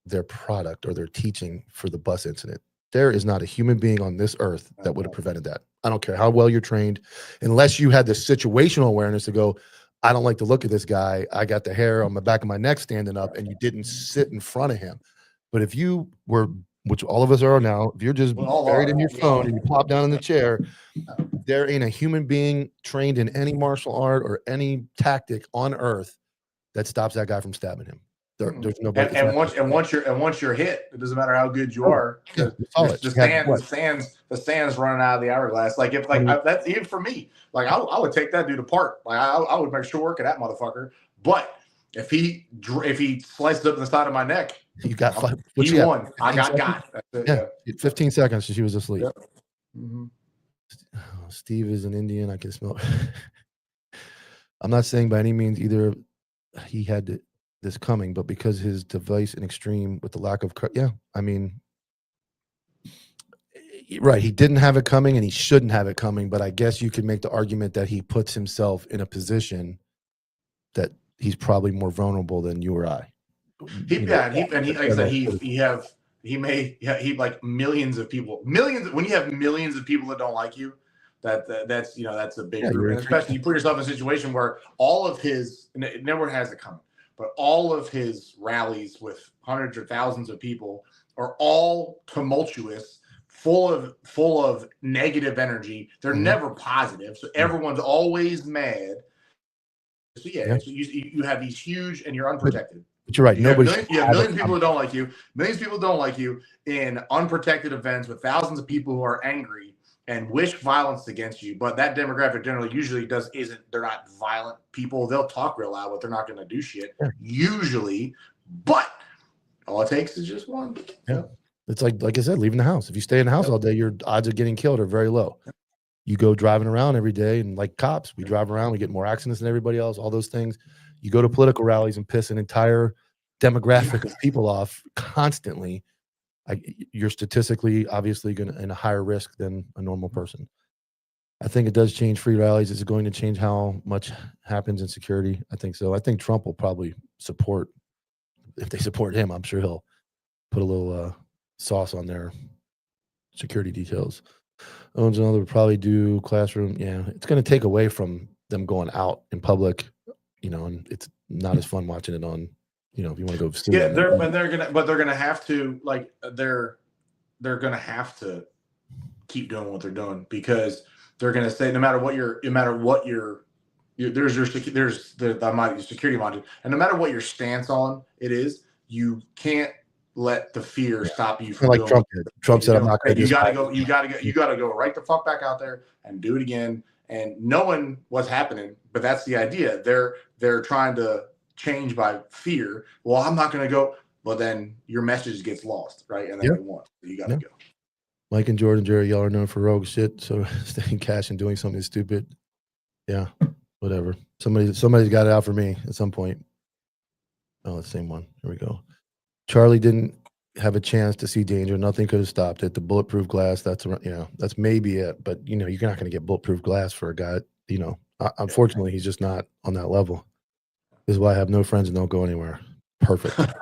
their product or their teaching for the bus incident. There is not a human being on this earth that would have prevented that. I don't care how well you're trained, unless you had the situational awareness to go, I don't like the look of this guy. I got the hair on the back of my neck standing up, and you didn't sit in front of him. But if you were, which all of us are now, if you're just buried in your phone and you plop down in the chair, there ain't a human being trained in any martial art or any tactic on earth that stops that guy from stabbing him. There's nobody. And once you're hit, it doesn't matter how good you are. The sand's running out of the hourglass. Like that's even for me. Like I would take that dude apart. Like I would make short work of that motherfucker. But if he sliced up the side of my neck, you got five. He won. I got. That's it, 15 seconds. She was asleep. Yep. Mm-hmm. Steve is an Indian. I can smell. I'm not saying by any means either he had this coming, but because his device and extreme with the lack of, I mean, right, he didn't have it coming and he shouldn't have it coming, but I guess you could make the argument that he puts himself in a position that he's probably more vulnerable than you or I. He like millions of people. When you have millions of people that don't like you, that's a big group. And especially you put yourself in a situation where all of his, no one has it coming, but all of his rallies with hundreds or thousands of people are all tumultuous, full of negative energy. They're never positive, so everyone's always mad. So so you have these huge, and you're unprotected. But you're right. You have millions of people who don't like you. Millions of people don't like you in unprotected events with thousands of people who are angry and wish violence against you. But that demographic generally usually they're not violent people. They'll talk real loud, but they're not going to do shit usually. But all it takes is just one. Yeah. It's like I said, leaving the house. If you stay in the house all day, your odds of getting killed are very low. You go driving around every day, and like cops, we drive around, we get more accidents than everybody else, all those things. You go to political rallies and piss an entire demographic of people off constantly. You're statistically obviously going to in a higher risk than a normal person. I think it does change free rallies. Is it going to change how much happens in security? I think so. I think Trump will probably support, if they support him, I'm sure he'll put a little sauce on their security details. Owens and other would probably do classroom. Yeah, it's going to take away from them going out in public, and it's not as fun watching it on, if you want to go. Yeah, they're gonna have to they're gonna have to keep doing what they're doing, because they're gonna say no matter what your there's the security margin, and no matter what your stance on it is, you can't let the fear stop you from like Trump did. Trump said, "I'm not going to." You gotta go right the fuck back out there and do it again. And knowing what's happening, but that's the idea. They're trying to change by fear. Well, I'm not going to go. Well, then your message gets lost, right? And then they want. You got to go. Mike and Jordan, Jerry, y'all are known for rogue shit. So staying cash and doing something stupid. Yeah, whatever. Somebody's got it out for me at some point. Oh, the same one. Here we go. Charlie didn't have a chance to see danger. Nothing could have stopped it. The bulletproof glass, that's that's maybe it. But you're not going to get bulletproof glass for a guy. Unfortunately, he's just not on that level. This is why I have no friends and don't go anywhere. Perfect.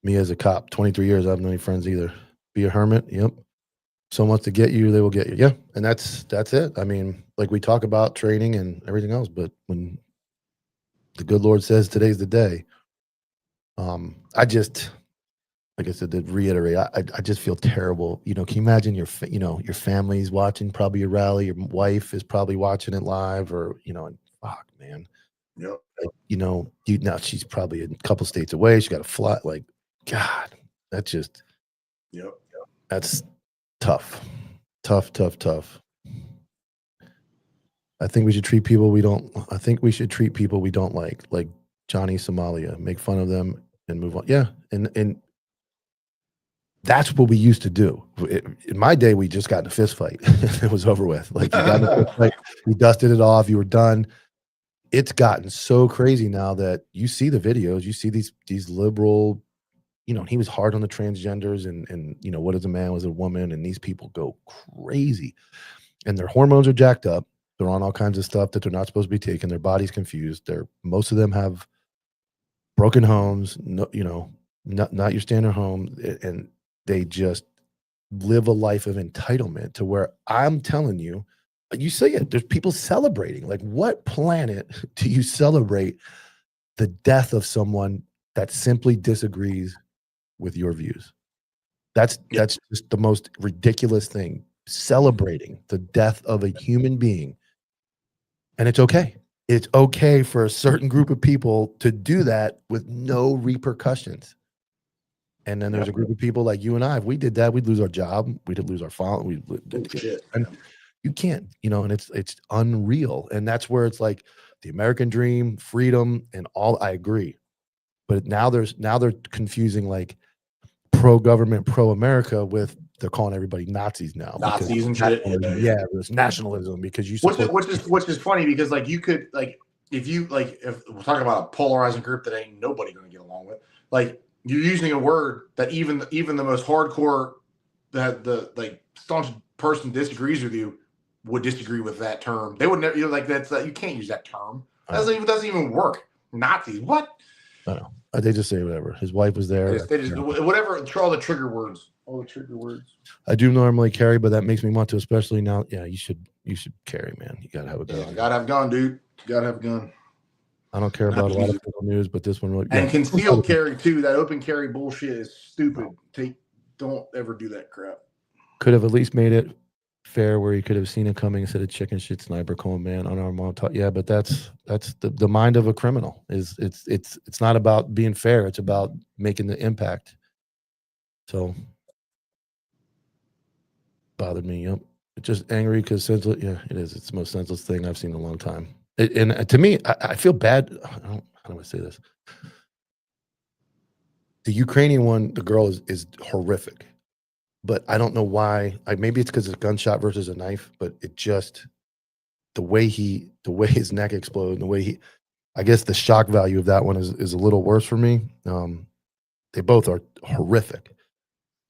Me as a cop, 23 years, I have no any friends either. Be a hermit. Yep. Someone wants to get you, they will get you. Yeah, and that's it. I mean, like we talk about training and everything else, but when the good Lord says today's the day, I just, like I said, to reiterate, I just feel terrible. Can you imagine your family's watching probably your rally, your wife is probably watching it live, or and fuck, man. Yep. Like, now she's probably a couple states away. She got to fly. Like, God, that's just, that's tough. I think we should treat people we don't like Johnny Somalia, make fun of them and move on. Yeah. And that's what we used to do. In my day, we just got in a fist fight. It was over with. Like, you got in a fist fight, you dusted it off, you were done. It's gotten so crazy now that you see the videos, you see these liberal, he was hard on the transgenders and what is a man was a woman, and these people go crazy and their hormones are jacked up. They're on all kinds of stuff that they're not supposed to be taking. Their body's confused. Most of them have broken homes, not your standard home, and they just live a life of entitlement to where I'm telling you, you say it, there's people celebrating. Like, what planet do you celebrate the death of someone that simply disagrees with your views? That's just the most ridiculous thing. Celebrating the death of a human being. And it's okay. It's okay for a certain group of people to do that with no repercussions. And then there's a group of people like you and I. If we did that, we'd lose our job. We'd lose our following. You can't, and it's unreal. And that's where it's like the American dream, freedom, and all. I agree. But now they're confusing like pro-government, pro-America with, they're calling everybody Nazis now. Nazis and shit. Yeah, there's nationalism because you. Which is funny because like you could like if we're talking about a polarizing group that ain't nobody going to get along with, like you're using a word that even the most hardcore, that the like staunch person disagrees with you would disagree with that term. They would never, like that's you can't use that term. That doesn't even work. Nazis, what? I don't know. They just say whatever. His wife was there. They just whatever. All the trigger words. All the trigger words. I do normally carry, but that makes me want to, especially now. Yeah, you should carry, man. You gotta have a gun. Yeah, gotta have a gun, dude. You gotta have a gun. I don't care about a lot of people news, but this one really. And concealed carry too. That open carry bullshit is stupid. Don't ever do that crap. Could have at least made it fair where you could have seen it coming instead of chicken shit sniper calling man unarmed Molotov. Yeah, but that's the mind of a criminal. It's not about being fair. It's about making the impact. So bothered me. Yep. It's just angry because senseless. Yeah, it is. It's the most senseless thing I've seen in a long time. And to me, I feel bad. How do I say this? The Ukrainian one, the girl is horrific. But I don't know why. Maybe it's because it's a gunshot versus a knife, but it just the way his neck exploded, and the way I guess the shock value of that one is a little worse for me. They both are horrific,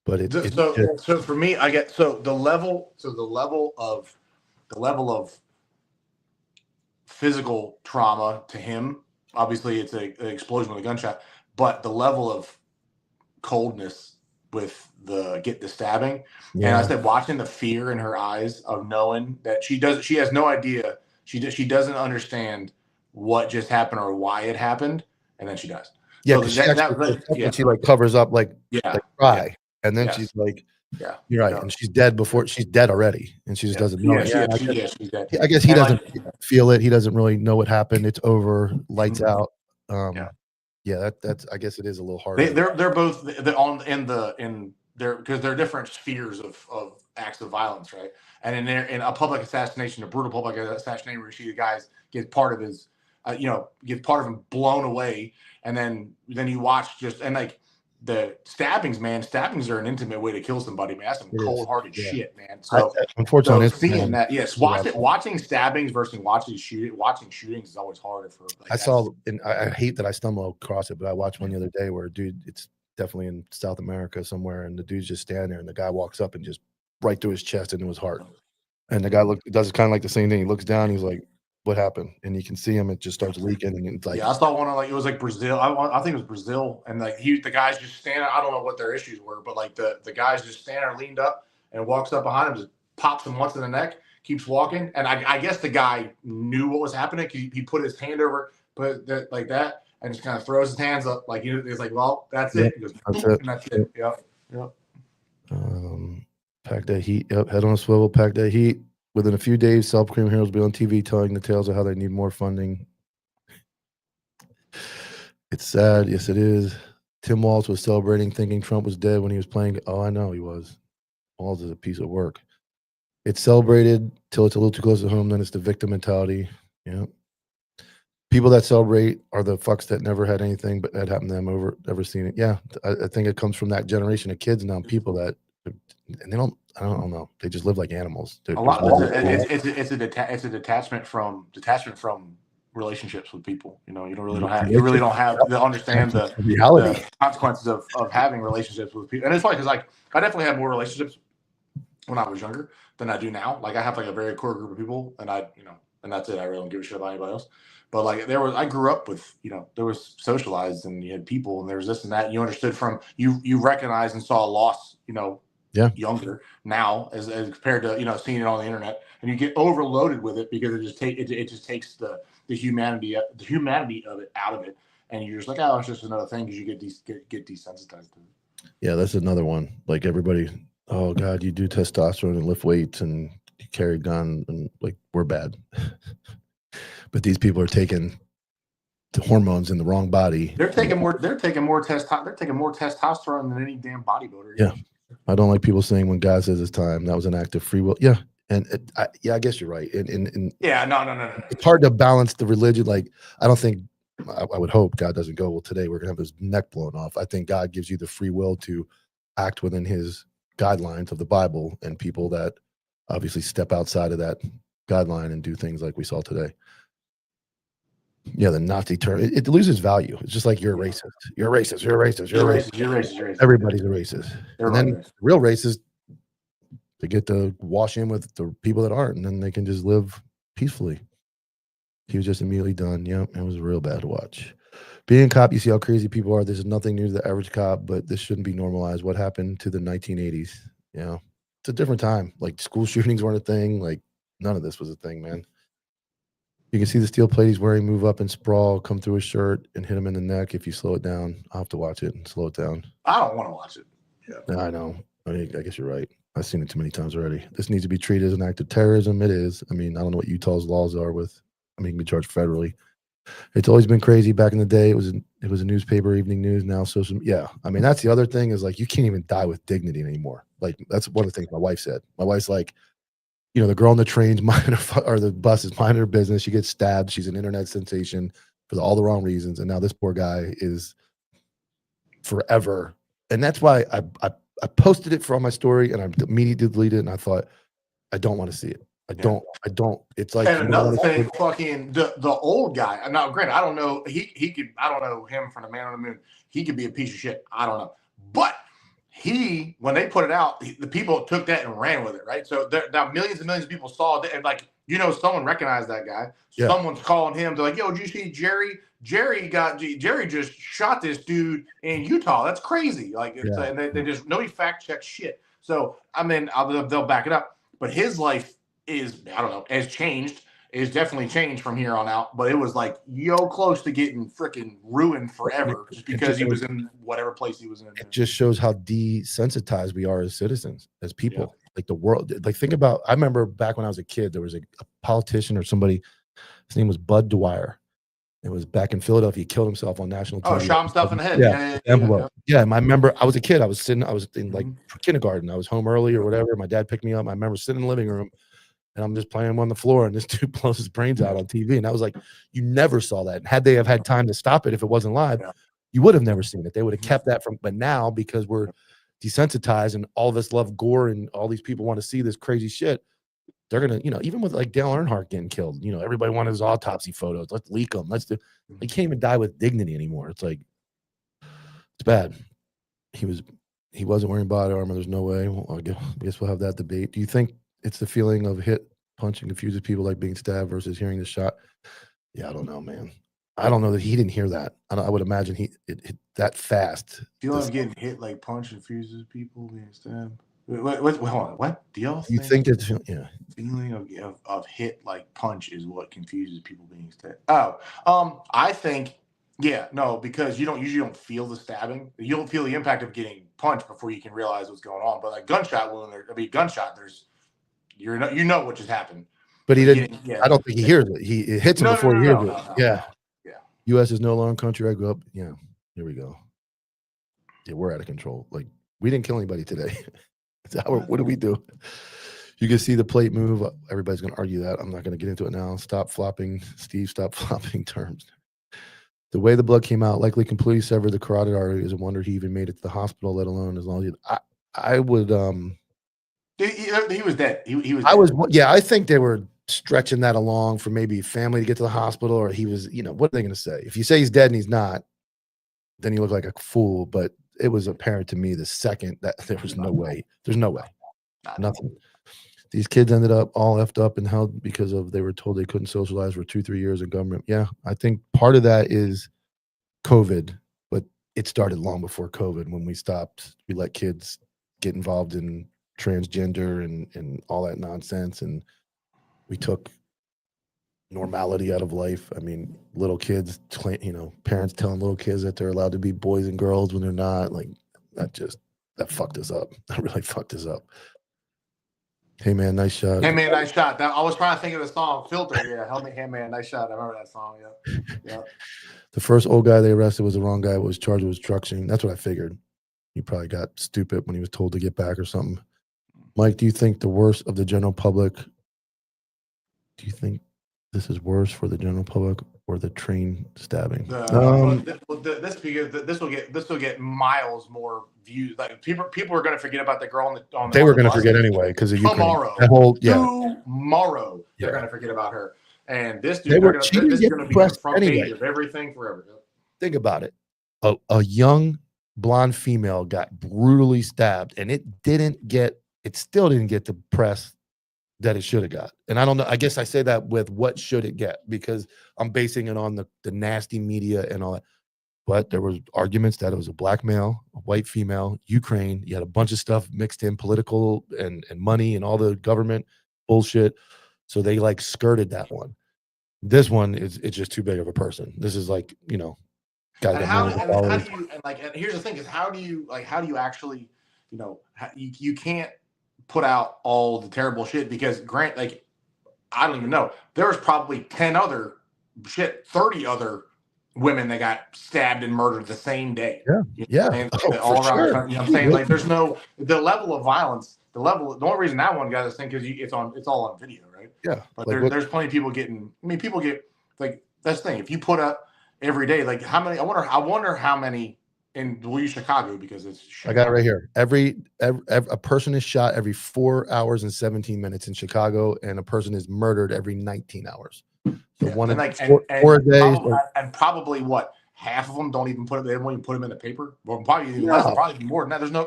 but so for me, I get the level of physical trauma to him. Obviously, it's an explosion with a gunshot, but the level of coldness with the stabbing. Yeah. And I said, watching the fear in her eyes of knowing that she has no idea. She doesn't understand what just happened or why it happened. And then she does. Yeah. So she like covers up, like cry. Yeah. And then she's like, you're right. And she's dead she's dead already. And she just doesn't know. She's dead. I guess he doesn't feel it. He doesn't really know what happened. It's over, lights out. Yeah, that's. I guess it is a little hard. They're both because they're different spheres of acts of violence, right? And in a public assassination, a brutal public assassination, where the guys get part of his, get part of him blown away, and then you watch like the stabbings. Man, stabbings are an intimate way to kill somebody. Man, that's some cold-hearted shit, man. So unfortunately, seeing that, yes, watching stabbings versus watching shootings is always harder for. I saw, and I hate that I stumbled across it, but I watched one the other day where, dude, it's definitely in South America somewhere, and the dude's just standing there, and the guy walks up and just right through his chest into his heart. And the guy does kind of like the same thing. He looks down, he's like, "What happened?" And you can see him; it just starts leaking, and it's like, yeah, I saw one on like it was like Brazil. I think it was Brazil, and like the guy's just standing. I don't know what their issues were, but like the guy's just standing there, leaned up, and walks up behind him, just pops him once in the neck, keeps walking, and I guess the guy knew what was happening. He put his hand over, like that, and just kind of throws his hands up, like he's like, "Well, that's it." He goes, that's it. And that's it. Yep. Pack that heat. Yep, head on a swivel. Pack that heat. Within a few days, self-proclaimed heroes will be on TV telling the tales of how they need more funding. It's sad. Yes, it is. Tim Walz was celebrating, thinking Trump was dead when he was playing. Oh, I know he was. Walz is a piece of work. It's celebrated till it's a little too close to home. Then it's the victim mentality. Yeah. People that celebrate are the fucks that never had anything but that happened to them ever seen it. Yeah, I think it comes from that generation of kids now. People that, and they don't. I don't know. They just live like animals. A lot. It's a detachment from relationships with people. You really don't have to understand the reality, the consequences of having relationships with people. And it's funny because like I definitely had more relationships when I was younger than I do now. Like I have like a very core group of people, and and that's it. I really don't give a shit about anybody else. But like I grew up with, there was socialized, and you had people, and there was this and that. You understood from you recognized and saw a loss, yeah, younger now as compared to seeing it on the internet, and you get overloaded with it because it just takes the humanity of it out of it, and you're just like, oh, it's just another thing, because you get desensitized to it. Yeah, that's another one. Like everybody, oh God, you do testosterone and lift weights and you carry a gun, and like we're bad. But these people are taking the hormones in the wrong body. They're taking more testosterone than any damn bodybuilder. Yeah. I don't like people saying when God says it's time, that was an act of free will. Yeah. And I guess you're right. And yeah, no. It's hard to balance the religion. Like, I don't think, I would hope God doesn't go, well, today we're going to have his neck blown off. I think God gives you the free will to act within his guidelines of the Bible, and people that obviously step outside of that guideline and do things like we saw today. Yeah, the Nazi term, it loses value. It's just like you're a racist. You're a racist. You're a racist. You're a racist. You're racist. Everybody's a racist. And then real racists, they get to wash in with the people that aren't, and then they can just live peacefully. He was just immediately done. Yep, it was real bad to watch. Being a cop, you see how crazy people are. This is nothing new to the average cop, but this shouldn't be normalized. What happened to the 1980s? It's a different time. Like, school shootings weren't a thing. Like, none of this was a thing, man. You can see the steel plate he's wearing move up and sprawl, come through his shirt, and hit him in the neck. If you slow it down, I'll have to watch it and slow it down. I don't want to watch it. Yeah, I know. I guess you're right. I've seen it too many times already. This needs to be treated as an act of terrorism. It is. I mean, I don't know what Utah's laws are with. I mean, you can be charged federally. It's always been crazy. Back in the day, it was a newspaper, evening news. Now social. Yeah, I mean, that's the other thing, is like, you can't even die with dignity anymore. Like, that's one of the things my wife said. My wife's like, the girl on the trains or the bus is minding her business. She gets stabbed. She's an internet sensation for all the wrong reasons, and now this poor guy is forever. And that's why I posted it on my story, and I immediately deleted it. And I thought, I don't want to see it. I don't. It's like, and another thing, fucking the old guy. Now, granted, I don't know. He could. I don't know him from the Man on the Moon. He could be a piece of shit. I don't know. But when they put it out, the people took that and ran with it, right? So now millions and millions of people saw it, and like, someone recognized that guy. Yeah. Someone's calling him. They're like, "Yo, did you see Jerry? Jerry just shot this dude in Utah. That's crazy." Like, yeah. And they just, nobody fact check shit. So I mean, they'll back it up. But his life is, I don't know, has changed. It's definitely changed from here on out, but it was like close to getting freaking ruined forever just because he was in whatever place he was in. It just shows how desensitized we are as citizens, as people. Yeah. Like, the world, like, think about, I remember back when I was a kid, there was a politician or somebody, his name was Bud Dwyer. It was back in Philadelphia. He killed himself on national TV. Oh, shot himself in the head. Yeah. And I remember, I was a kid. I was in like kindergarten. I was home early or whatever. My dad picked me up. I remember sitting in the living room, and I'm just playing him on the floor, and this dude blows his brains out on TV. And I was like, you never saw that. And had they have had time to stop it, if it wasn't live, you would have never seen it. They would have kept that from, but now, because we're desensitized and all of us love gore and all these people want to see this crazy shit, they're going to, even with like Dale Earnhardt getting killed, everybody wanted his autopsy photos. Let's leak them. You can't even die with dignity anymore. It's like, it's bad. he wasn't wearing body armor. There's no way. Well, I guess we'll have that debate. Do you think it's the feeling of hit, punch, and confuses people like being stabbed versus hearing the shot? Yeah, I don't know, man. I don't know that he didn't hear that. I would imagine it hit that fast. Feeling of getting hit like punch confuses people being stabbed. Wait, hold on. What do y'all You think it's feeling of hit like punch is what confuses people being stabbed? I think because you usually don't feel the stabbing. You don't feel the impact of getting punched before you can realize what's going on. But like gunshot wound, you know what just happened. But he didn't. I don't think he hears it. It hits him before he hears it. Yeah. U.S. is no longer a country I grew up. Yeah. Here we go. Yeah, we're out of control. Like, we didn't kill anybody today. What do we do? You can see the plate move. Everybody's going to argue that. I'm not going to get into it now. Stop flopping, Steve. Stop flopping terms. The way the blood came out likely completely severed the carotid artery. Is a wonder he even made it to the hospital, let alone as long as I would. He was dead. He was. I think they were stretching that along for maybe family to get to the hospital, or he was. What are they going to say? If you say he's dead and he's not, then you look like a fool. But it was apparent to me the second that there was no way. There's no way. Nothing. These kids ended up all effed up and held because they were told they couldn't socialize for 2-3 years in government. Yeah, I think part of that is COVID, but it started long before COVID when we let kids get involved in transgender and all that nonsense, and we took normality out of life. I mean, little kids, parents telling little kids that they're allowed to be boys and girls when they're not. Like, that fucked us up. That really fucked us up. Hey man, nice shot. Hey man, nice shot. I was trying to think of the song Filter. Yeah, help me. Hey man, nice shot. I remember that song. Yeah. The first old guy they arrested was the wrong guy. Was charged with obstruction. That's what I figured. He probably got stupid when he was told to get back or something. Mike, do you think the worst of the general public? Do you think this is worse for the general public or the train stabbing? This will get miles more views. Like people are going to forget about the girl on the. They were going to forget anyway because of tomorrow. Tomorrow they're going to forget about her. And this dude, this is going to be the front page of everything forever. Think about it. A young blonde female got brutally stabbed, and it still didn't get the press that it should have got. And I don't know. I guess I say that with what should it get, because I'm basing it on the nasty media and all that. But there was arguments that it was a black male, a white female, Ukraine. You had a bunch of stuff mixed in, political and money and all the government bullshit. So they skirted that one. This one it's just too big of a person. This is guy. And here's the thing: is how do you actually, you can't put out all the terrible shit, because I don't even know. There was probably 30 other women that got stabbed and murdered the same day. All around the country. You know what I'm saying? There's the level of violence. The only reason that one got this thing because it's all on video, right? Yeah. But there's plenty of people getting. I mean, people get that's the thing. If you put up every day, how many? I wonder how many. And we'll use Chicago because it's Chicago. I got it right here. Every a person is shot every 4 hours and 17 minutes in Chicago, and a person is murdered every 19 hours. So four days. And probably half of them don't even put it. They won't even put them in the paper. Well, probably less. Probably more than that. There's no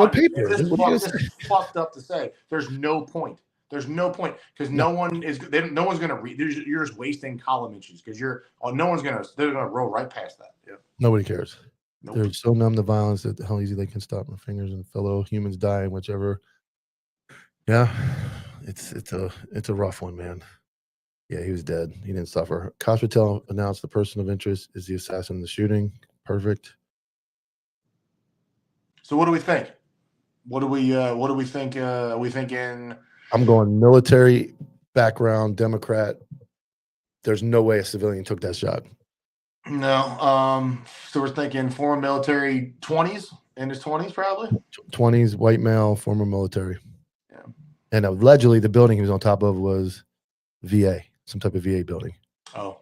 paper. This is fucked up to say. There's no point. There's no point because no one's going to read. You're just wasting column inches because they're going to roll right past that. Yeah. Nobody cares. Nope. They're so numb to violence that how easy they can stop their fingers and fellow humans dying, whichever. Yeah, it's a rough one, man. Yeah, he was dead. He didn't suffer. Copville announced the person of interest is the assassin in the shooting. Perfect. So what do we think? What do we think? Are we thinking? I'm going military background, Democrat. There's no way a civilian took that shot. No. So we're thinking former military, 20s, in his 20s probably. 20s, white male, former military. Yeah. And allegedly the building he was on top of was VA, some type of VA building. Oh.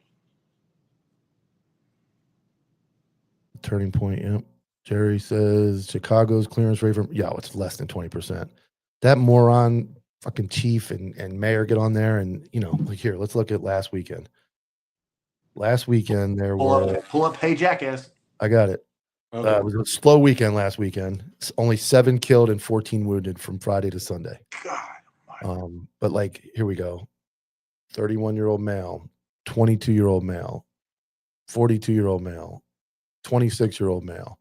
Turning point, yep. Jerry says Chicago's clearance rate it's less than 20%. That moron fucking chief and mayor get on there and, here, let's look at last weekend. Last weekend, there pull up Hey Jackass. I got it. Okay. It was a slow weekend last weekend. Only 7 killed and 14 wounded from Friday to Sunday. God. But like, here we go. 31-year-old male, 22-year-old male, 42-year-old male, 26-year-old male,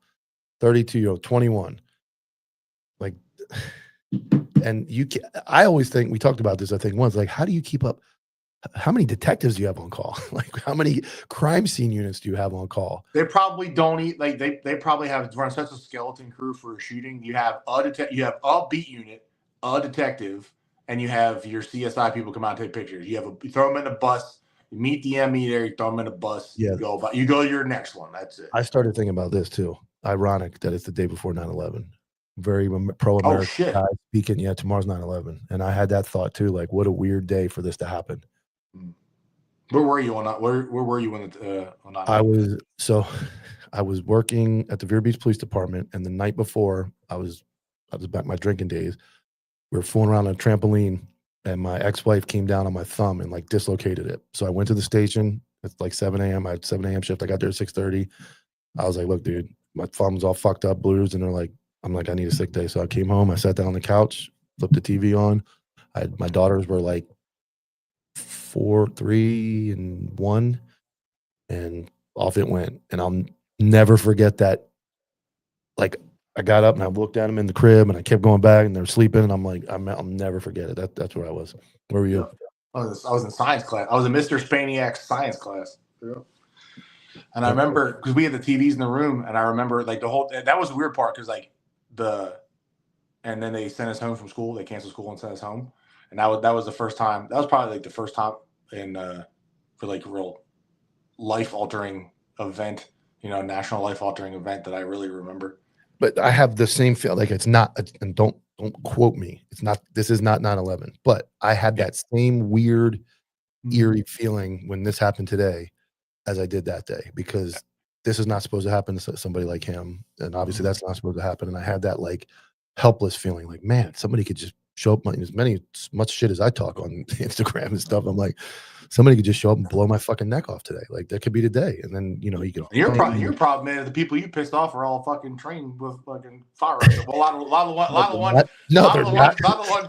32-year-old, 21. Like, and I always think, we talked about this, I think once, like, how do you keep up? How many detectives do you have on call? Like, how many crime scene units do you have on call? They probably don't eat, like, they probably have run such a skeleton crew for a shooting. You have a beat unit, a detective, and you have your CSI people come out and take pictures. You throw them in a bus, you meet the ME there, you throw them in a bus, Yeah. you go to your next one. That's it. I started thinking about this too. Ironic that it's the day before 9/11. Very pro-American guy speaking. Yeah, tomorrow's 9/11, and I had that thought too. Like, what a weird day for this to happen. Where were you on that? Where were you when on that? I was working at the Vero Beach Police Department, and the night before, I was back my drinking days. We were fooling around on a trampoline, and my ex-wife came down on my thumb and like dislocated it. So I went to the station. It's like 7 a.m. I had 7 a.m. shift. I got there at 6:30. I was like, look, dude, my thumb's all fucked up, bruised, and I'm like, I need a sick day. So I came home. I sat down on the couch, flipped the TV on. My daughters were like 4, 3, and 1, and off it went. And I'll never forget that. Like, I got up and I looked at them in the crib, and I kept going back, and they were sleeping. And I'm like, I'll never forget it. That's where I was. Where were you? I was in science class. I was in Mr. Spaniak's science class. Yeah. And I remember, because we had the TVs in the room, and I remember like that was the weird part, because like and then they sent us home from school. They canceled school and sent us home. And that was the first time. That was probably like the first time for like a real life altering event, national life altering event that I really remember. But I have the same feel. Like, it's not, and don't quote me. This is not 9/11, but I had that same weird, eerie feeling when this happened today as I did that day, because this is not supposed to happen to somebody like him. And obviously that's not supposed to happen. And I had that like helpless feeling, like, man, somebody could just show up, as much shit as I talk on Instagram and stuff. I'm like, somebody could just show up and blow my fucking neck off today. Like, that could be today. And then, you can. Your problem, man, the people you pissed off are all fucking trained with fucking fire rifles. Well, a lot of the ones. No, they're not. A lot of the ones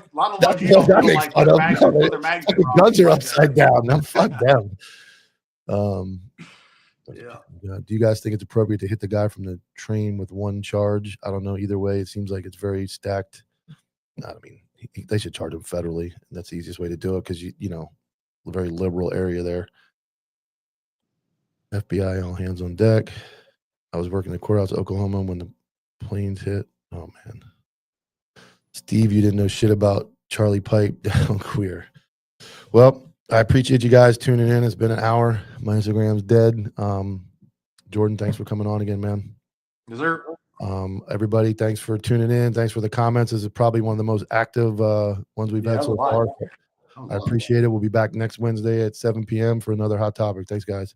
don't like their mags. The guns are upside down. No, fuck them. Yeah. Do you guys think it's appropriate to hit the guy from the train with one charge? I don't know. Either way, it seems like it's very stacked. I mean, they should charge him federally. And that's the easiest way to do it, because a very liberal area there. FBI all hands on deck. I was working in the courthouse in Oklahoma when the planes hit. Oh man, Steve, you didn't know shit about Charlie Pipe down queer. Well, I appreciate you guys tuning in. It's been an hour. My Instagram's dead. Jordan, thanks for coming on again, man. Yes, sir. Everybody, thanks for tuning in. Thanks for the comments. This is probably one of the most active ones we've had so far. I appreciate it. We'll be back next Wednesday at 7 p.m. for another hot topic. Thanks, guys.